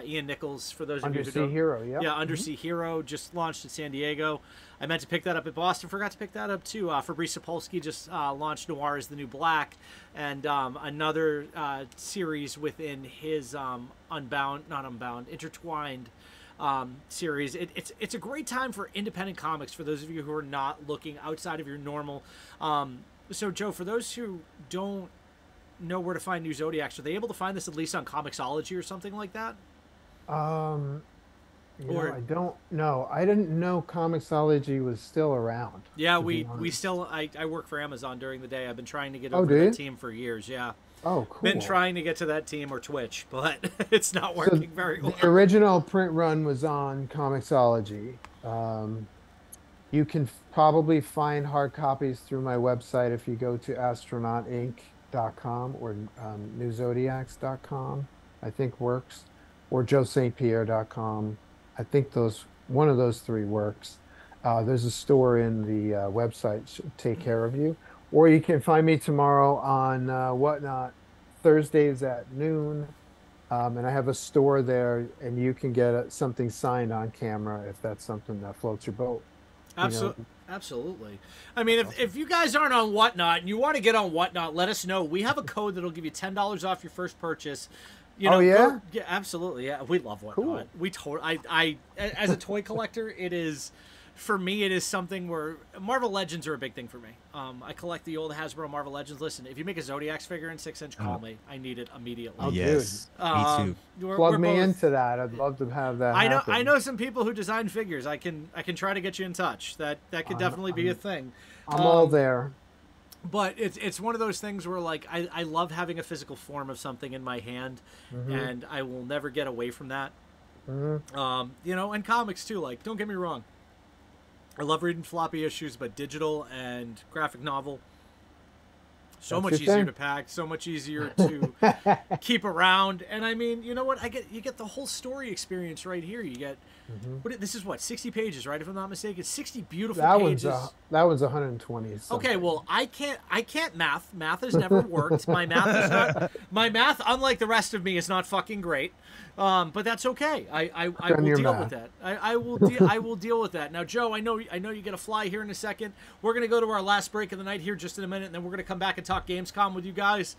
Ian Nichols, for those of you who don't. Undersea Hero, yeah. Undersea Hero just launched in San Diego. I meant to pick that up at Boston. Forgot to pick that up too. Fabrice Sapolsky just launched Noir is the New Black, and another series within his Intertwined series. It's a great time for independent comics for those of you who are not looking outside of your normal. So Joe, for those who don't know where to find new Zodiacs, are they able to find this at least on Comixology or something like that? I don't know. I didn't know Comixology was still around. Yeah, we still. I work for Amazon during the day. I've been trying to get over to that team for years. Yeah. Oh, cool. Been trying to get to that team or Twitch, but it's not working very well. The original print run was on Comixology. You can probably find hard copies through my website if you go to astronautinc.com or newzodiacs.com. I think works. Or joestpierre.com. I think one of those three works. There's a store in the website should take care of you. Or you can find me tomorrow on Whatnot, Thursdays at noon. And I have a store there, and you can get something signed on camera if that's something that floats your boat. Absolutely. I mean, if you guys aren't on Whatnot and you want to get on Whatnot, let us know. We have a code that'll give you $10 off your first purchase. You know, yeah? Yeah, absolutely. Yeah, we love Whatnot. Cool. I as a toy collector, it is, for me, it is something where Marvel Legends are a big thing for me. I collect the old Hasbro Marvel Legends. Listen, if you make a Zodiacs figure in 6-inch, call me. I need it immediately. Oh, yes. Me too. Plug me into that. I'd love to have that happen. I know some people who design figures. I can try to get you in touch. That could definitely be a thing. I'm all there. But it's one of those things where, like, I love having a physical form of something in my hand, and I will never get away from that. You know, and comics too. Like, don't get me wrong, I love reading floppy issues, but digital and graphic novel, So much easier to pack, so much easier to keep around. And I mean, you know what? You get the whole story experience right here. You get this is what, 60 pages, right? If I'm not mistaken, 60 beautiful pages. That was 120. Something. Okay, well, I can't math. Math has never worked. My math, unlike the rest of me, is not fucking great. But that's okay. I will deal with that. I will deal with that. Now, Joe, I know you get a fly here in a second. We're gonna go to our last break of the night here just in a minute, and then we're gonna come back and talk Gamescom with you guys.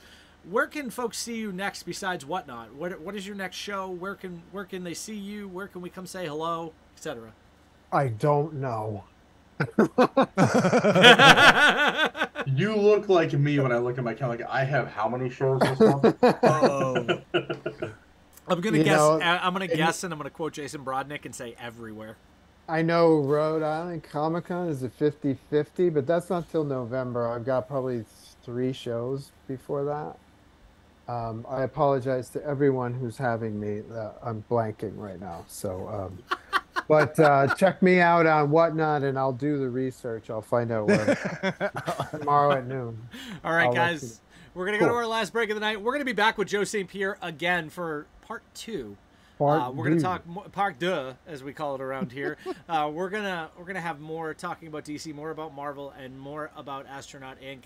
Where can folks see you next besides Whatnot? What is your next show? Where can they see you? Where can we come say hello, etc.? I don't know. You look like me when I look at my calendar. I have how many shows this month? Oh. I'm gonna guess. I'm gonna guess, and I'm gonna quote Jason Brodnick and say everywhere. I know Rhode Island Comic Con is a 50-50, but that's not till November. I've got probably 3 shows before that. I apologize to everyone who's having me. I'm blanking right now. So, but check me out on Whatnot, and I'll do the research. I'll find out where tomorrow at noon. All right, guys. We're going to go to our last break of the night. We're going to be back with Joe St. Pierre again for part 2. We're going to talk part 2, as we call it around here. We're gonna have more talking about DC, more about Marvel, and more about Astronaut Inc.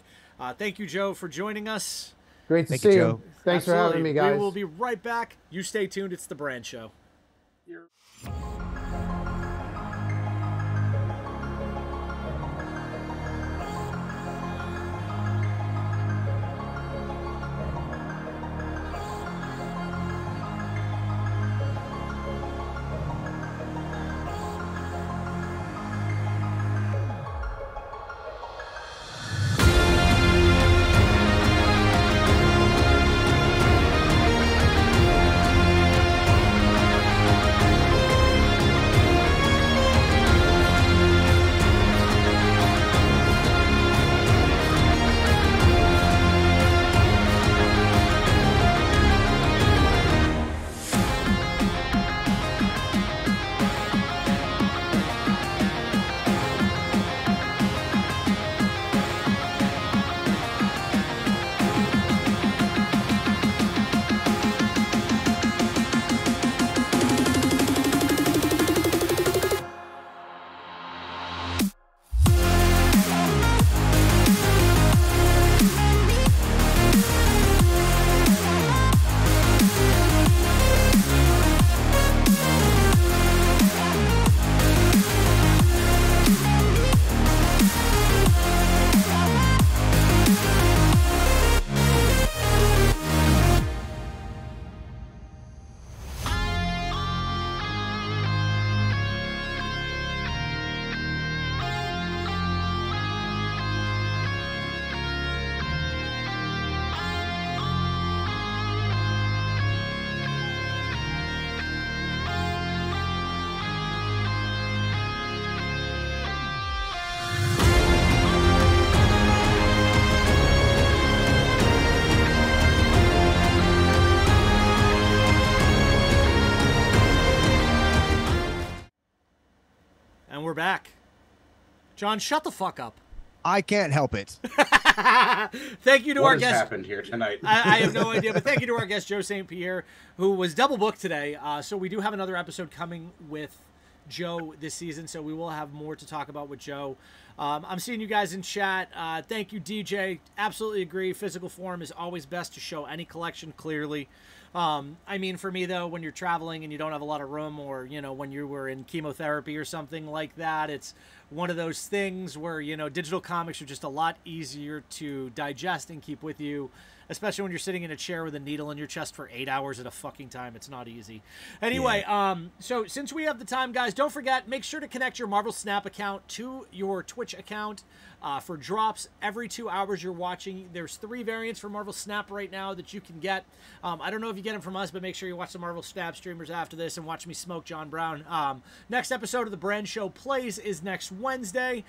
Thank you, Joe, for joining us. Great to see you. Thanks for having me, guys. We will be right back. You stay tuned. It's the Brand Show. We're back. John, shut the fuck up. I can't help it. Thank you to our guest. What has happened here tonight? I have no idea, but thank you to our guest, Joe St. Pierre, who was double booked today. So we do have another episode coming with Joe this season, so we will have more to talk about with Joe. I'm seeing you guys in chat. Thank you, DJ. Absolutely agree. Physical form is always best to show any collection clearly. I mean, for me, though, when you're traveling and you don't have a lot of room, or, you know, when you were in chemotherapy or something like that, it's one of those things where, you know, digital comics are just a lot easier to digest and keep with you, especially when you're sitting in a chair with a needle in your chest for 8 hours at a fucking time. It's not easy. Anyway, so since we have the time, guys, don't forget, make sure to connect your Marvel Snap account to your Twitch account for drops every 2 hours you're watching. There's 3 variants for Marvel Snap right now that you can get. I don't know if you get them from us, but make sure you watch the Marvel Snap streamers after this and watch me smoke John Brown. Next episode of The Brand Show Plays is next Wednesday,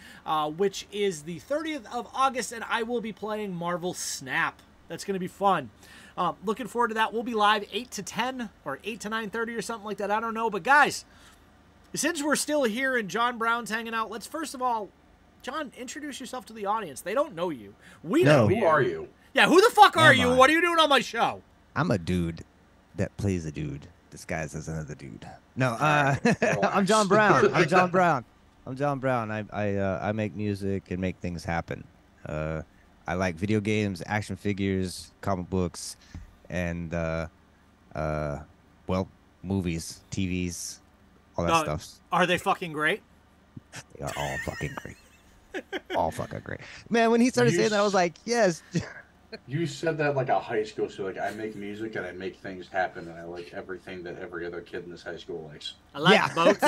which is the 30th of August, and I will be playing Marvel Snap. That's going to be fun. Looking forward to that. We'll be live 8 to 10 or 8 to 9:30 or something like that. I don't know. But, guys, since we're still here and John Brown's hanging out, let's first of all, John, introduce yourself to the audience. They don't know you. We know you. Who are you? Yeah, who the fuck are Am you? I? What are you doing on my show? I'm a dude that plays a dude disguised as another dude. No, relax. I'm John Brown. I'm John Brown. I'm John Brown. I make music and make things happen. I like video games, action figures, comic books, and well, movies, TVs, all that stuff. Are they fucking great? They are all fucking great. All fucking great. Man, when he started saying that, I was like, yes. You said that like a high school, so like I make music and I make things happen, and I like everything that every other kid in this high school likes. I like both.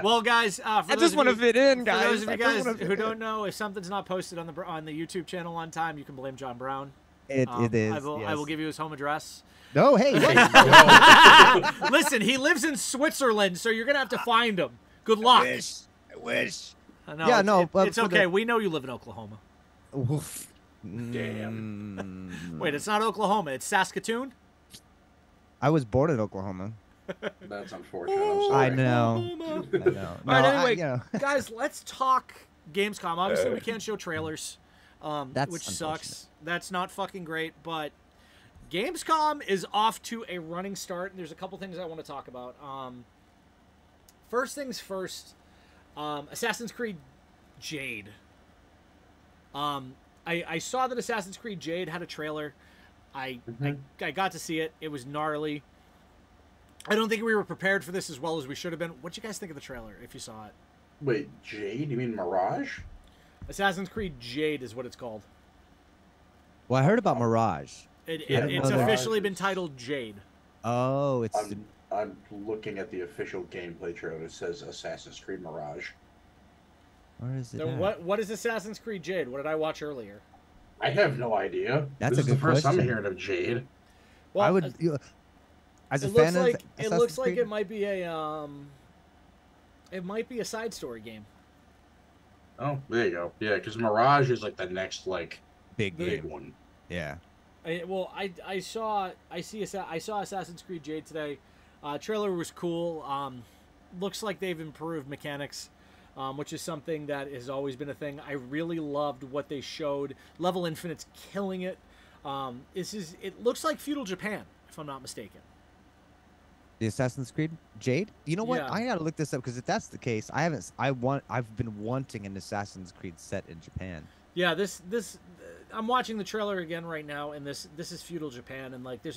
Well, guys, I just want to fit in, guys. For those of you guys who don't know, if something's not posted on the YouTube channel on time, you can blame John Brown. It is. I will give you his home address. No, hey, what? Listen, he lives in Switzerland, so you're gonna have to find him. Good luck. I wish. No, Yeah, no, but it's for okay. the- We know you live in Oklahoma. Oof. Damn. Wait, it's not Oklahoma. It's Saskatoon. I was born in Oklahoma. That's unfortunate. I'm sorry. I know. Oklahoma. I know. All right, anyway, you know. guys, let's talk Gamescom. Obviously, we can't show trailers, That's which unfortunate. sucks. That's not fucking great, but Gamescom is off to a running start, and there's a couple things I want to talk about. First things first, Assassin's Creed Jade. I saw that Assassin's Creed Jade had a trailer. I got to see it. It was gnarly. I don't think we were prepared for this as well as we should have been. What'd you guys think of the trailer, if you saw it? Wait, Jade? You mean Mirage? Assassin's Creed Jade is what it's called. Well, I heard about Mirage. It's Mirage officially been is- titled Jade. Oh, it's I'm looking at the official gameplay trailer. It says Assassin's Creed Mirage. where is it? Then at? what is Assassin's Creed Jade? What did I watch earlier? I have no idea. That's this a is the good first I'm question. hearing of Jade. Well, I would. As a it fan looks of like Assassin's Creed, it might be a side story game. Oh, there you go. Yeah, because Mirage is like the next like big big game. one. Yeah. I saw Assassin's Creed Jade today. Trailer was cool. Looks like they've improved mechanics, which is something that has always been a thing. I really loved what they showed. Level Infinite's killing it. It looks like feudal Japan, if I'm not mistaken. The Assassin's Creed Jade. You know what? Yeah. I gotta look this up because if that's the case, I've been wanting an Assassin's Creed set in Japan. Yeah, this I'm watching the trailer again right now, and this is feudal Japan, and like there's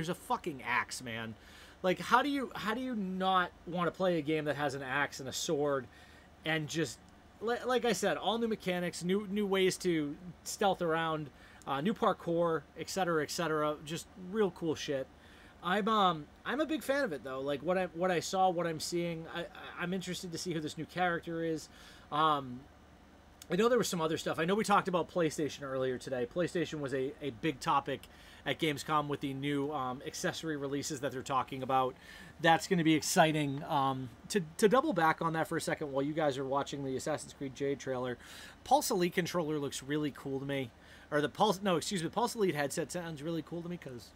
a fucking axe, man. Like how do you not want to play a game that has an axe and a sword, and just like I said, all new mechanics, new ways to stealth around, new parkour, etc., just real cool shit. I'm a big fan of it though. Like what I saw, what I'm seeing, I'm interested to see who this new character is. I know there was some other stuff. I know we talked about PlayStation earlier today. PlayStation was a big topic at Gamescom with the new accessory releases that they're talking about. That's going to be exciting. To double back on that for a second while you guys are watching the Assassin's Creed Jade trailer, Pulse Elite controller looks really cool to me. Or the Pulse Elite headset sounds really cool to me because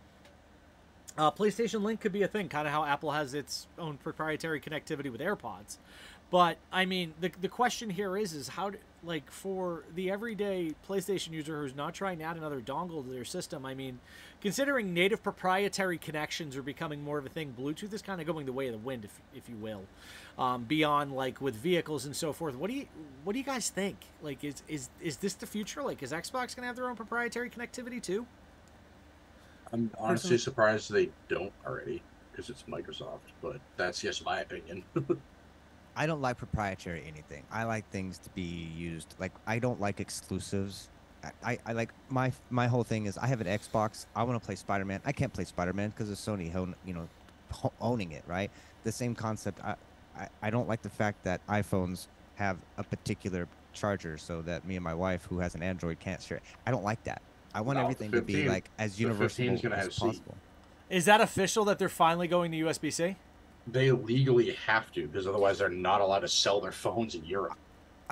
PlayStation Link could be a thing, kind of how Apple has its own proprietary connectivity with AirPods. But I mean, the question here is how like for the everyday PlayStation user who's not trying to add another dongle to their system. I mean, considering native proprietary connections are becoming more of a thing, Bluetooth is kind of going the way of the wind, if you will. Beyond like with vehicles and so forth. What do you guys think? Like, is this the future? Like, is Xbox gonna have their own proprietary connectivity too? I'm honestly surprised they don't already because it's Microsoft, but that's just my opinion. I don't like proprietary anything. I like things to be used. Like I don't like exclusives. I like my whole thing is I have an Xbox. I want to play Spider-Man. I can't play Spider-Man because of Sony, owning it. Right. The same concept. I don't like the fact that iPhones have a particular charger so that me and my wife, who has an Android, can't share it. I don't like that. I want everything to be like as universal as possible. Is that official that they're finally going to USB-C? They legally have to because otherwise they're not allowed to sell their phones in Europe.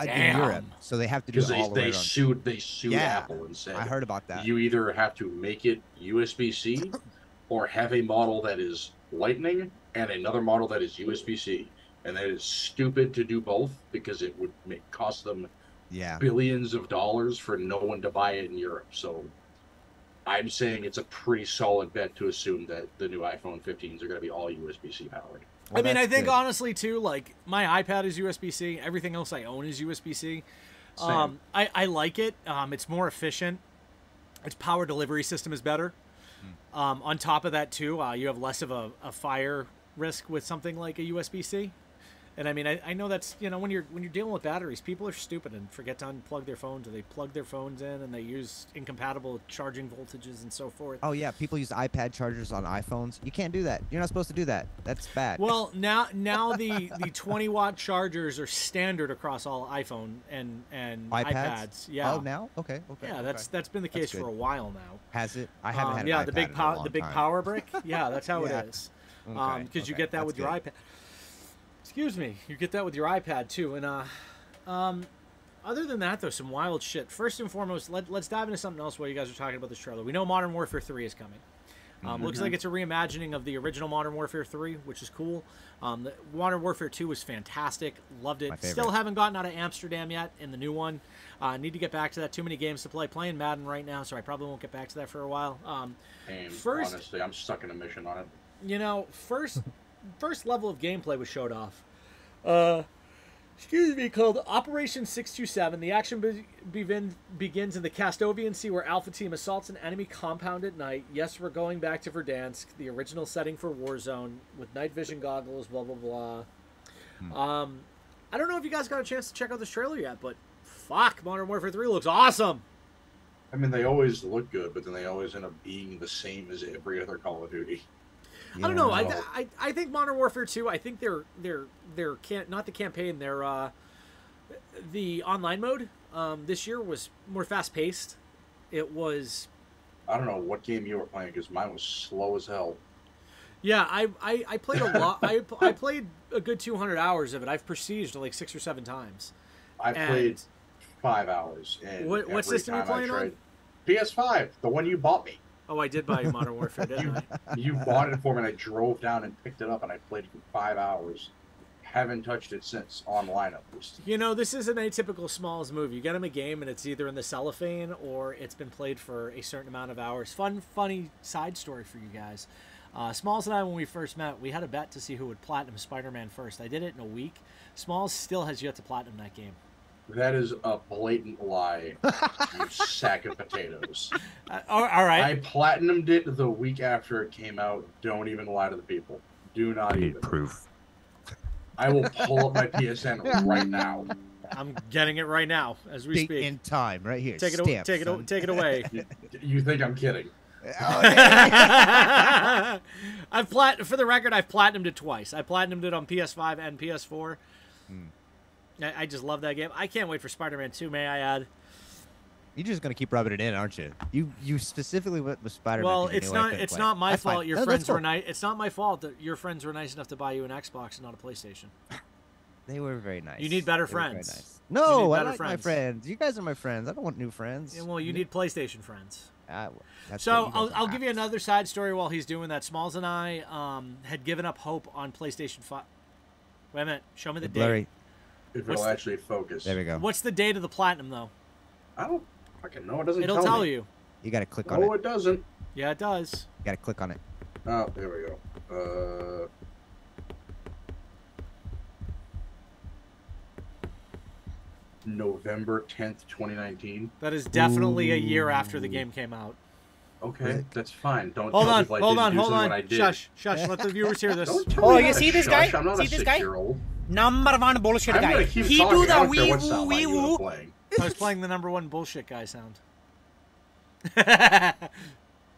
In Europe, so they have to do it Because all the way around. they sued Yeah, Apple and said I heard about that. you either have to make it USB-C or have a model that is Lightning and another model that is USB-C. And that is stupid to do both because it would cost them billions of dollars for no one to buy it in Europe. So I'm saying it's a pretty solid bet to assume that the new iPhone 15s are going to be all USB-C powered. I mean, I think honestly too, like my iPad is USB-C. Everything else I own is USB-C. I like it. It's more efficient. Its power delivery system is better. On top of that too, you have less of a fire risk with something like a USB-C. And I mean, I know that's, you know, when you're dealing with batteries, people are stupid and forget to unplug their phones, or they plug their phones in and they use incompatible charging voltages and so forth. Oh yeah, people use iPad chargers on iPhones. You can't do that. You're not supposed to do that. That's bad. Well, now the 20-watt chargers are standard across all iPhone and iPads. Yeah. Oh, now? Okay. Yeah, that's been the case for a while now. Has it? I haven't had an yeah, iPad the big power brick. Yeah, that's how it is. Because you get that with your iPad. Excuse me, you get that with your iPad too. And other than that, though, some wild shit. First and foremost, let's dive into something else while you guys are talking about this trailer. We know Modern Warfare 3 is coming. Looks like it's a reimagining of the original Modern Warfare 3, which is cool. The Modern Warfare 2 was fantastic. Loved it. Still haven't gotten out of Amsterdam yet in the new one. Need to get back to that. Too many games to play. Playing Madden right now, so I probably won't get back to that for a while. Honestly, I'm stuck in a mission on it. You know, first level of gameplay was showed off. Called Operation 627. The action begins in the Castovian Sea, where Alpha Team assaults an enemy compound at night. Yes, we're going back to Verdansk, the original setting for Warzone, with night vision goggles, blah, blah, blah. I don't know if you guys got a chance to check out this trailer yet, but fuck, Modern Warfare 3 looks awesome. I mean, they always look good, but then they always end up being the same as every other Call of Duty. I don't know. I think Modern Warfare 2. I think they're not the campaign. They're the online mode. This year was more fast paced. It was. I don't know what game you were playing because mine was slow as hell. Yeah, I played a lot. I played a good 200 hours of it. I've prestiged like 6 or 7 times. I played 5 hours. And what system are you playing on? PS5, the one you bought me. Oh, I did buy Modern Warfare, didn't I? You bought it for me, and I drove down and picked it up, and I played it for 5 hours. Haven't touched it since, online at least. You know, this is an atypical Smallz move. You get him a game, and it's either in the cellophane or it's been played for a certain amount of hours. Funny side story for you guys. Smallz and I, when we first met, we had a bet to see who would platinum Spider-Man first. I did it in a week. Smallz still has yet to platinum that game. That is a blatant lie, you sack of potatoes. All right. I platinumed it the week after it came out. Don't even lie to the people. Do not even. Proof. I will pull up my PSN right now. I'm getting it right now as we speak. In time, right here. Take it away. You think I'm kidding? For the record, I've platinumed it twice. I platinumed it on PS5 and PS4. I just love that game. I can't wait for Spider-Man 2, may I add. You're just gonna keep rubbing it in, aren't you? You specifically went with Spider-Man. Well, it's not my fault. Your friends were nice. It's not my fault that your friends were nice enough to buy you an Xbox and not a PlayStation. They were very nice. You need better friends. Nice. No, I like my friends. You guys are my friends. I don't want new friends. Yeah, well, you need PlayStation friends. So I'll give you another side story while he's doing that. Smallz and I had given up hope on PlayStation 5. Wait a minute. Show me the date. If it'll actually focus. There we go. What's the date of the platinum, though? I don't fucking know. It doesn't It'll tell you. You got to click on it. No, it doesn't. Yeah, it does. You got to click on it. Oh, there we go. November 10th, 2019. That is definitely a year after the game came out. Okay, that's fine. Don't hold tell on, people hold I on, didn't hold do on. what I did. Shush. Let the viewers hear this. Oh, you see this guy? I'm not See a this guy? 6-year-old. Number one bullshit I'm guy. gonna keep He talking. do the I don't care wee what woo sound wee you were woo. playing. I was playing the number 1 bullshit guy sound.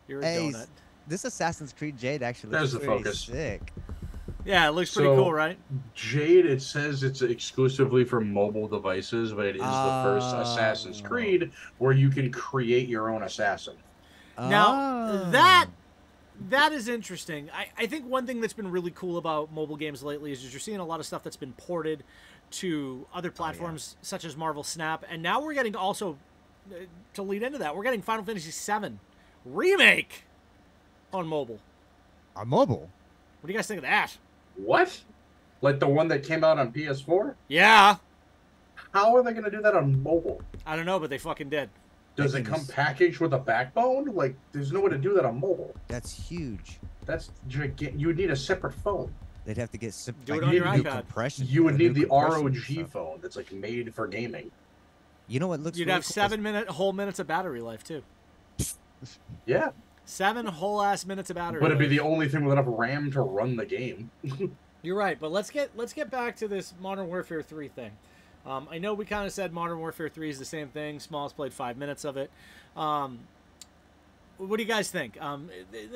You're a donut. This Assassin's Creed Jade actually There's looks the pretty focus. sick. Yeah, it looks pretty cool, right? Jade, it says it's exclusively for mobile devices, but it is the first Assassin's Creed where you can create your own assassin. Now, that is interesting. I think one thing that's been really cool about mobile games lately is you're seeing a lot of stuff that's been ported to other platforms such as Marvel Snap, and now we're getting also, to lead into that, we're getting Final Fantasy VII Remake on mobile. On mobile? What do you guys think of that? What? Like the one that came out on PS4? Yeah. How are they going to do that on mobile? I don't know, but they fucking did. Does That it game come is- packaged with a backbone? Like, there's no way to do that on mobile. That's huge. That's gigantic. You would need a separate phone. They'd have to get Do it like, on your new iPad. compression. You would new need the compression ROG stuff. phone that's like made for gaming. You know what looks? You'd really have cool? 7 minutes of battery life too. Yeah, 7 whole ass minutes of battery. but it'd be life. the only thing with enough RAM to run the game. You're right, but let's get back to this Modern Warfare 3 thing. I know we kind of said Modern Warfare 3 is the same thing. Smallz played 5 minutes of it. What do you guys think? And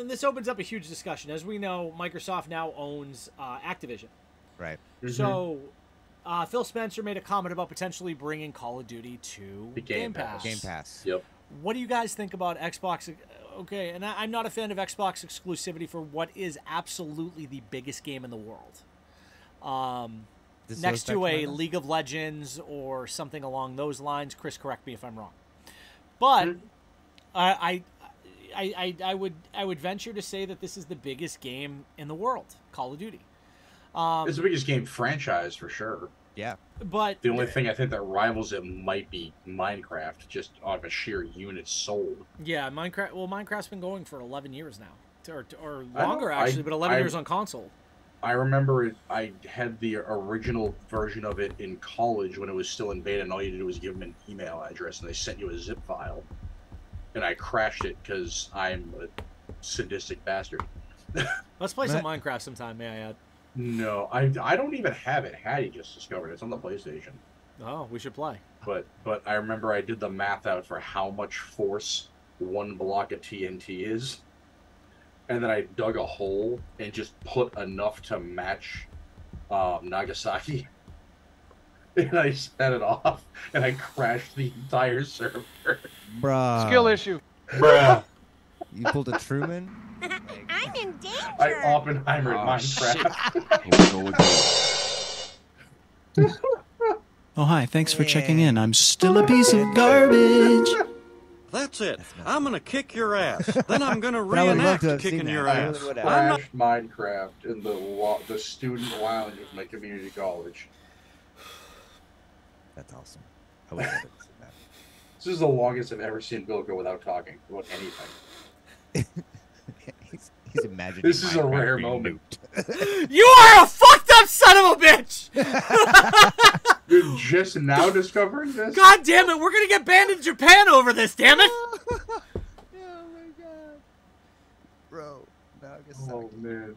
this opens up a huge discussion. As we know, Microsoft now owns Activision. Right. So Phil Spencer made a comment about potentially bringing Call of Duty to The Game Pass. Game Pass. Yep. What do you guys think about Xbox? Okay, and I'm not a fan of Xbox exclusivity for what is absolutely the biggest game in the world. This Next goes to back a my- League of Legends or something along those lines. Chris, correct me if I'm wrong. But I would venture to say that this is the biggest game in the world, Call of Duty. It's the biggest game franchise for sure. Yeah. But The only thing I think that rivals it might be Minecraft, just on a sheer units sold. yeah, Minecraft. Well, Minecraft's been going for 11 years now, or I know, longer actually, but 11 I- years on console. I remember I had the original version of it in college when it was still in beta, and all you had to do was give them an email address, and they sent you a zip file. And I crashed it because I'm a sadistic bastard. Let's play some Minecraft sometime, may I add? No, I don't even have it. Hattie just discovered it. It's on the PlayStation. Oh, we should play. But I remember I did the math out for how much force one block of TNT is. And then I dug a hole and just put enough to match Nagasaki. And I set it off, and I crashed the entire server. Bruh. Skill issue. Bruh. You pulled a Truman? I'm in danger. I Oppenheimer in Oh, Minecraft. Oh, hi. Thanks for checking in. I'm still a piece of garbage. That's it. I'm gonna kick your ass. Then I'm gonna But I would love reenact to have kicking seen your that. I ass. really would have. Crashed Minecraft in the student lounge of my community college. That's awesome. I would love to see that. This is the longest I've ever seen Bill go without talking about anything. He's imagining. This is a Minecraft rare being moment. nuked. You are a fucked up son of a bitch! You're just now discovering this? God damn it, we're gonna get banned in Japan over this, damn it! Oh my god. Bro, Nagasaki. Oh man.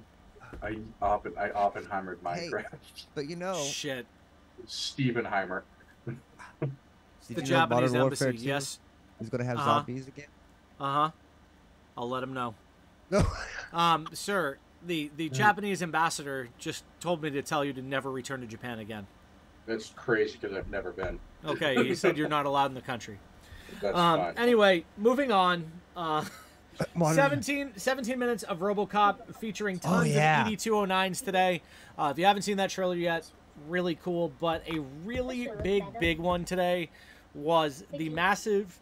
I Oppenheimered Hey. Minecraft. But you know, Shit. Stevenheimer. did The you know Japanese Modern Warfare embassy, 2 yes. is going to have Uh-huh. zombies again? Uh-huh. I'll let him know. No. Sir, the Japanese ambassador just told me to tell you to never return to Japan again. That's crazy because I've never been. Okay, he said you're not allowed in the country. That's fine. Anyway, moving on. Modern- 17 minutes of RoboCop featuring tons yeah. of ED209s today. If you haven't seen that trailer yet, really cool. But a really big one today was the massive,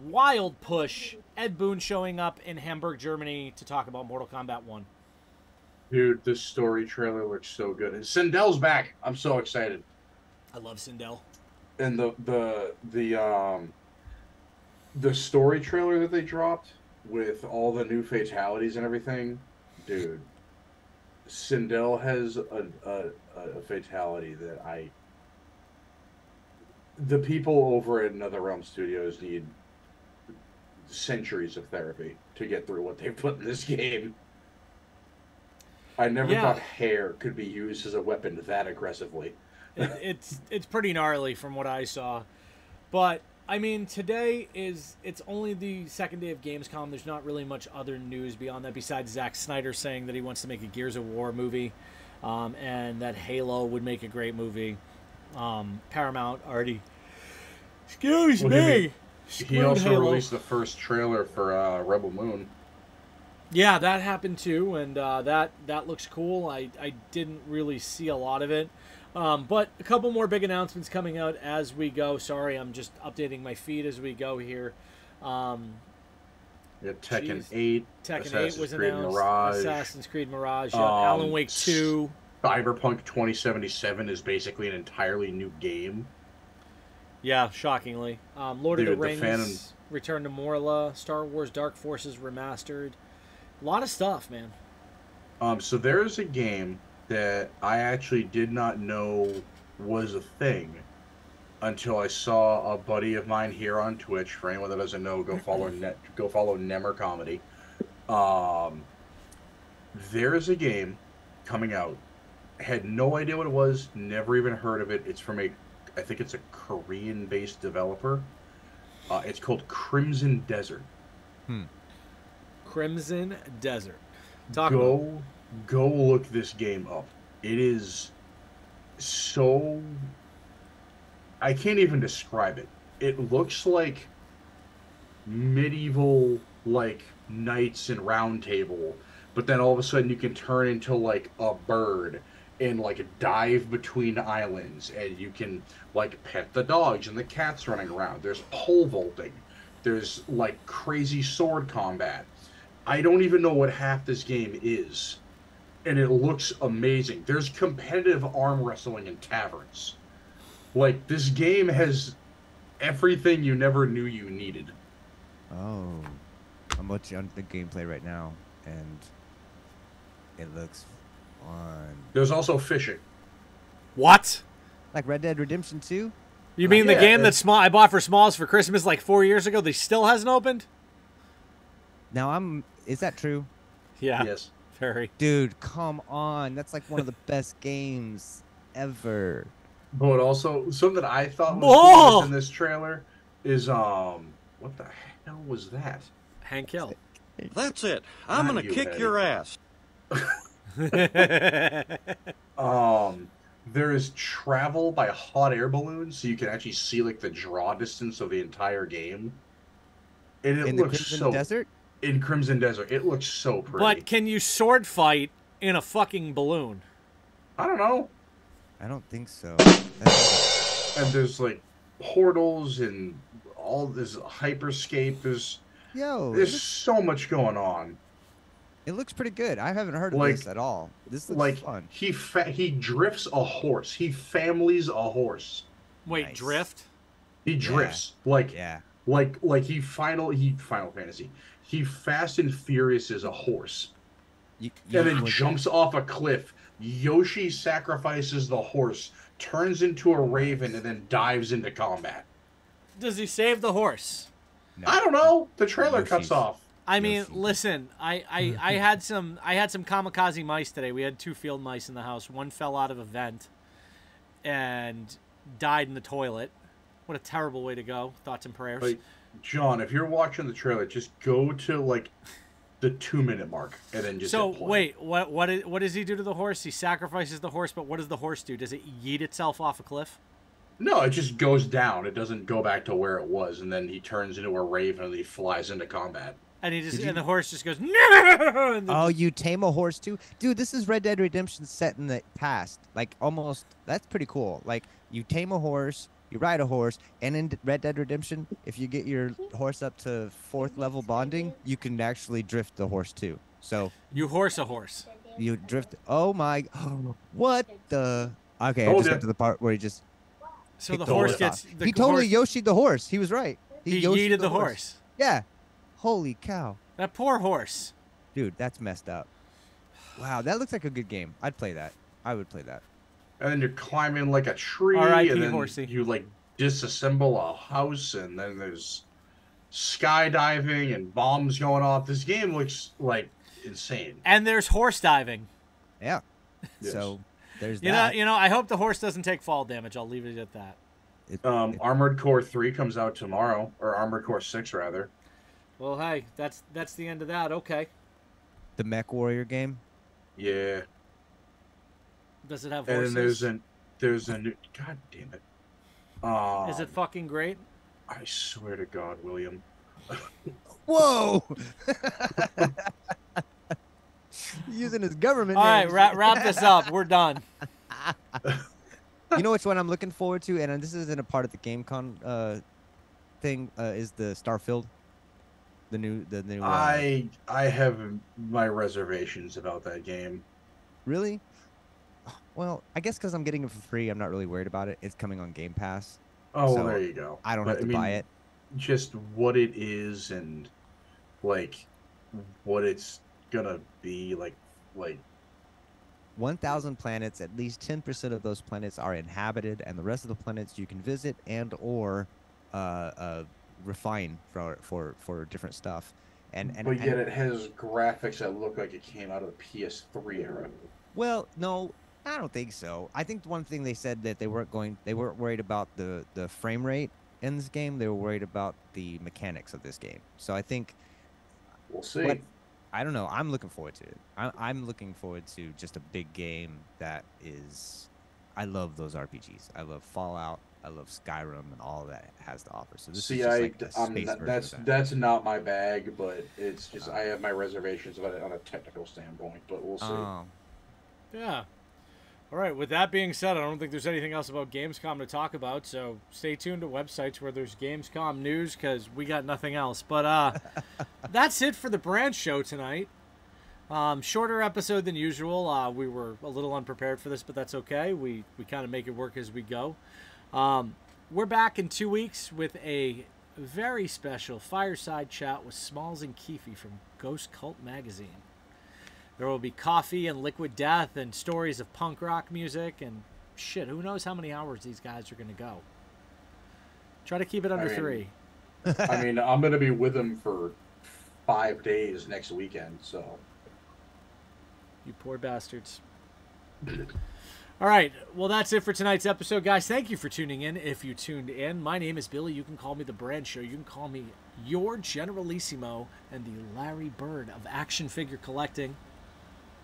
wild push. Ed Boon showing up in Hamburg, Germany to talk about Mortal Kombat 1. Dude, this story trailer looks so good. And Sindel's back. I'm so excited. I love Sindel. And the story trailer that they dropped with all the new fatalities and everything, dude. Sindel has a fatality that the people over at NetherRealm Studios need centuries of therapy to get through what they put in this game. I never thought hair could be used as a weapon that aggressively. It's pretty gnarly from what I saw. But, I mean, today it's only the second day of Gamescom. There's not really much other news beyond that besides Zack Snyder saying that he wants to make a Gears of War movie and that Halo would make a great movie. Paramount already... Excuse me! He also Halo. released the first trailer for Rebel Moon. Yeah, that happened too, and that looks cool. I didn't really see a lot of it. But a couple more big announcements coming out as we go. Sorry, I'm just updating my feed as we go here. Yeah, Tekken 8, Tekken Assassin's 8 was Creed announced. Mirage. Assassin's Creed Mirage. Yeah, Alan Wake 2. Cyberpunk 2077 is basically an entirely new game. Yeah, shockingly. Lord Dude, of the the Rings, Return to Morla, Star Wars Dark Forces Remastered. A lot of stuff, man. So there's a game that I actually did not know was a thing until I saw a buddy of mine here on Twitch. For anyone that doesn't know, go follow Nemmer Comedy. There's a game coming out. Had no idea what it was. Never even heard of it. It's from I think it's a Korean-based developer. It's called Crimson Desert. Crimson Desert. Go look this game up. It is so... I can't even describe it. It looks like medieval, like, knights and round table, but then all of a sudden you can turn into, like, a bird and, like, dive between islands, and you can, like, pet the dogs and the cats running around. There's pole vaulting. There's, like, crazy sword combat. I don't even know what half this game is, and it looks amazing. There's competitive arm wrestling in taverns. Like, this game has everything you never knew you needed. Oh, I'm watching the gameplay right now, and it looks fun. There's also fishing. What? Like Red Dead Redemption 2? You mean the game that I bought for Smallz for Christmas like 4 years ago? They still hasn't opened? Now is that true? Yeah. Yes. Very. Dude, come on. That's like one of the best games ever. But also, something that I thought was cool in this trailer is, what the hell was that? Hank Hill. That's it. I'm going to kick your ass. There is travel by hot air balloons, so you can actually see, like, the draw distance of the entire game. And it looks so... In the Crimson Desert? In Crimson Desert. It looks so pretty. But can you sword fight in a fucking balloon? I don't know. I don't think so. And there's, like, portals and all this hyperscape. There's so much going on. It looks pretty good. I haven't heard of this at all. This looks fun. He drifts a horse. He families a horse. Wait, drift? He drifts. Like he Final Fantasy. He Fast and Furious is a horse. And then jumps off a cliff. Yoshi sacrifices the horse, turns into a raven, and then dives into combat. Does he save the horse? No. I don't know. The trailer cuts off. I mean, listen, I had some kamikaze mice today. We had 2 field mice in the house. One fell out of a vent and died in the toilet. What a terrible way to go. Thoughts and prayers. Like, John, if you're watching the trailer, just go to, like, the 2-minute mark and then just hit play. Wait, what does he do to the horse? He sacrifices the horse, but what does the horse do? Does it yeet itself off a cliff? No, it just goes down. It doesn't go back to where it was, and then he turns into a raven and he flies into combat. And the horse just goes, no! Oh, you tame a horse too? Dude, this is Red Dead Redemption set in the past. Like, almost, that's pretty cool. Like, you tame a horse, you ride a horse, and in Red Dead Redemption, if you get your horse up to 4th level bonding, you can actually drift the horse too. So you horse a horse. You drift. Oh my! What the? Okay, I just got to the part where he just. So the horse gets. He totally Yoshi'd the horse. He was right. He yeeted the horse. Yeah. Holy cow. That poor horse. Dude, that's messed up. Wow, that looks like a good game. I'd play that. I would play that. And then you're climbing like a tree, and then you like disassemble a house, and then there's skydiving and bombs going off. This game looks like insane. And there's horse diving. Yeah. Yes. So there's that. You know, I hope the horse doesn't take fall damage. I'll leave it at that. Armored Core 3 comes out tomorrow, or Armored Core 6 rather. Well, hey, that's the end of that. Okay. The Mech Warrior game. Yeah. Does it have horses? And there's a new. God damn it. Is it fucking great? I swear to God, William. Whoa. Using his government. All right, wrap this up. We're done. You know which one I'm looking forward to, and this isn't a part of the Gamescon thing. Is the Starfield. The new. I have my reservations about that game. Really? Well, I guess because I'm getting it for free, I'm not really worried about it. It's coming on Game Pass. Oh, So there you go. I don't But, have to buy it. Just what it is and like what it's gonna be like 1,000 planets. At least 10% of those planets are inhabited, and the rest of the planets you can visit and or refine for different stuff. But yet it has graphics that look like it came out of the PS3 era. Well, no, I don't think so. I think one thing they said that they weren't worried about the frame rate in this game. They were worried about the mechanics of this game. So I think we'll see. I don't know. I'm looking forward to it. I'm looking forward to just a big game that is. I love those RPGs. I love Fallout. I love Skyrim and all that it has to offer. So this is just like a space version of that. That's not my bag, but it's just I have my reservations about it on a technical standpoint. But we'll see. Yeah. All right. With that being said, I don't think there's anything else about Gamescom to talk about. So stay tuned to websites where there's Gamescom news because we got nothing else. But that's it for the brand show tonight. Shorter episode than usual. We were a little unprepared for this, but that's okay. We kind of make it work as we go. We're back in 2 weeks with a very special fireside chat with Smallz and Keefe from Ghost Cult Magazine. There will be coffee and liquid death and stories of punk rock music and shit. Who knows how many hours these guys are going to go. Try to keep it under 3. I mean, I'm going to be with them for 5 days next weekend, so. You poor bastards. All right. Well, that's it for tonight's episode, guys. Thank you for tuning in. If you tuned in, my name is Billy. You can call me The Brand Show. You can call me your Generalissimo and the Larry Bird of action figure collecting.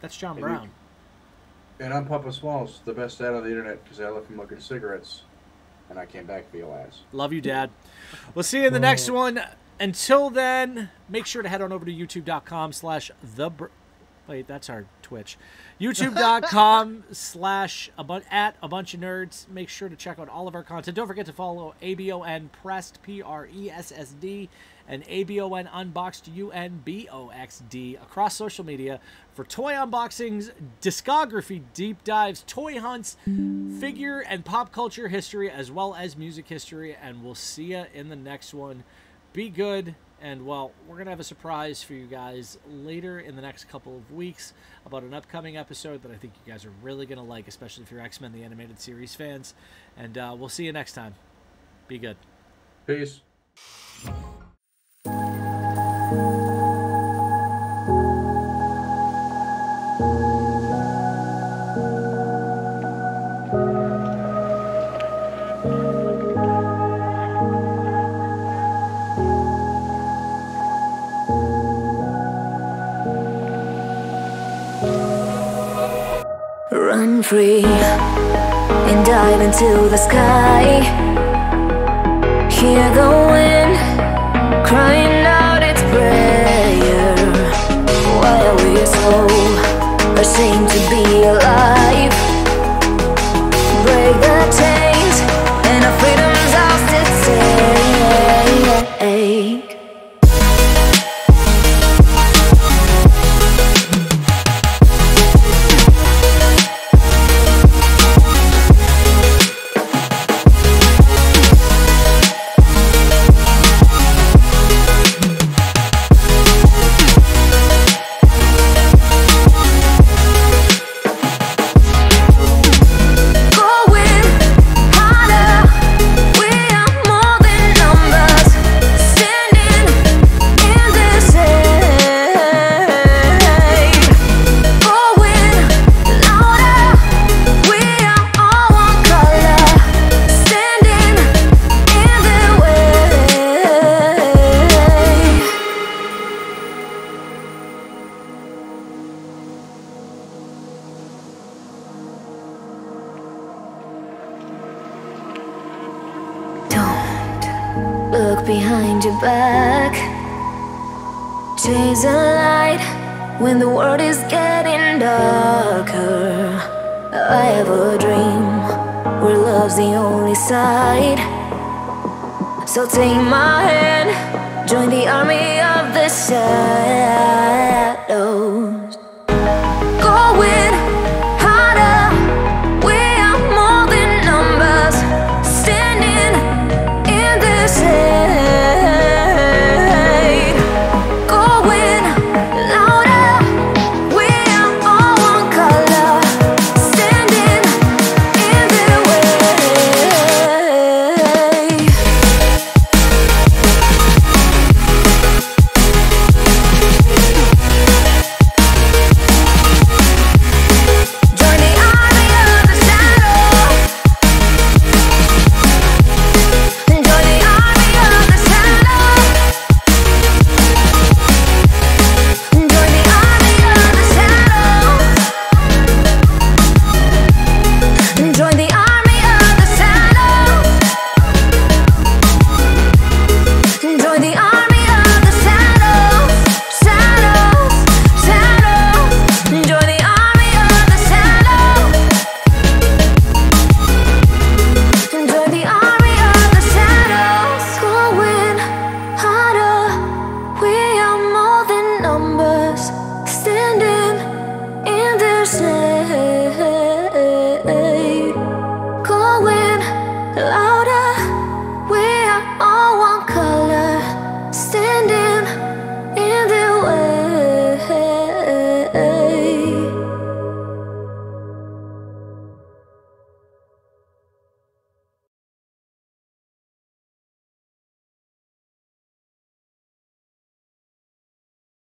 That's John Brown. And I'm Papa Smallz, the best dad on the internet because I left him looking cigarettes and I came back for your ass. Love you, Dad. We'll see you in the next one. Until then, make sure to head on over to youtube.com/the. Wait, that's our Twitch. YouTube.com/ at a bunch of nerds. Make sure to check out all of our content. Don't forget to follow ABON Pressed, PRESSD, and ABON Unboxed, UNBOXD, across social media for toy unboxings, discography deep dives, toy hunts, figure and pop culture history, as well as music history. And we'll see you in the next one. Be good. And, well, we're going to have a surprise for you guys later in the next couple of weeks about an upcoming episode that I think you guys are really going to like, especially if you're X-Men the Animated Series fans. And we'll see you next time. Be good. Peace. Run free and dive into the sky. Hear the wind crying out its prayer, while we're so ashamed to be alive. Break the chains and our freedom's ours to take. Look behind your back. Chase a light when the world is getting darker. I have a dream where love's the only side. So take my hand, join the army of the side.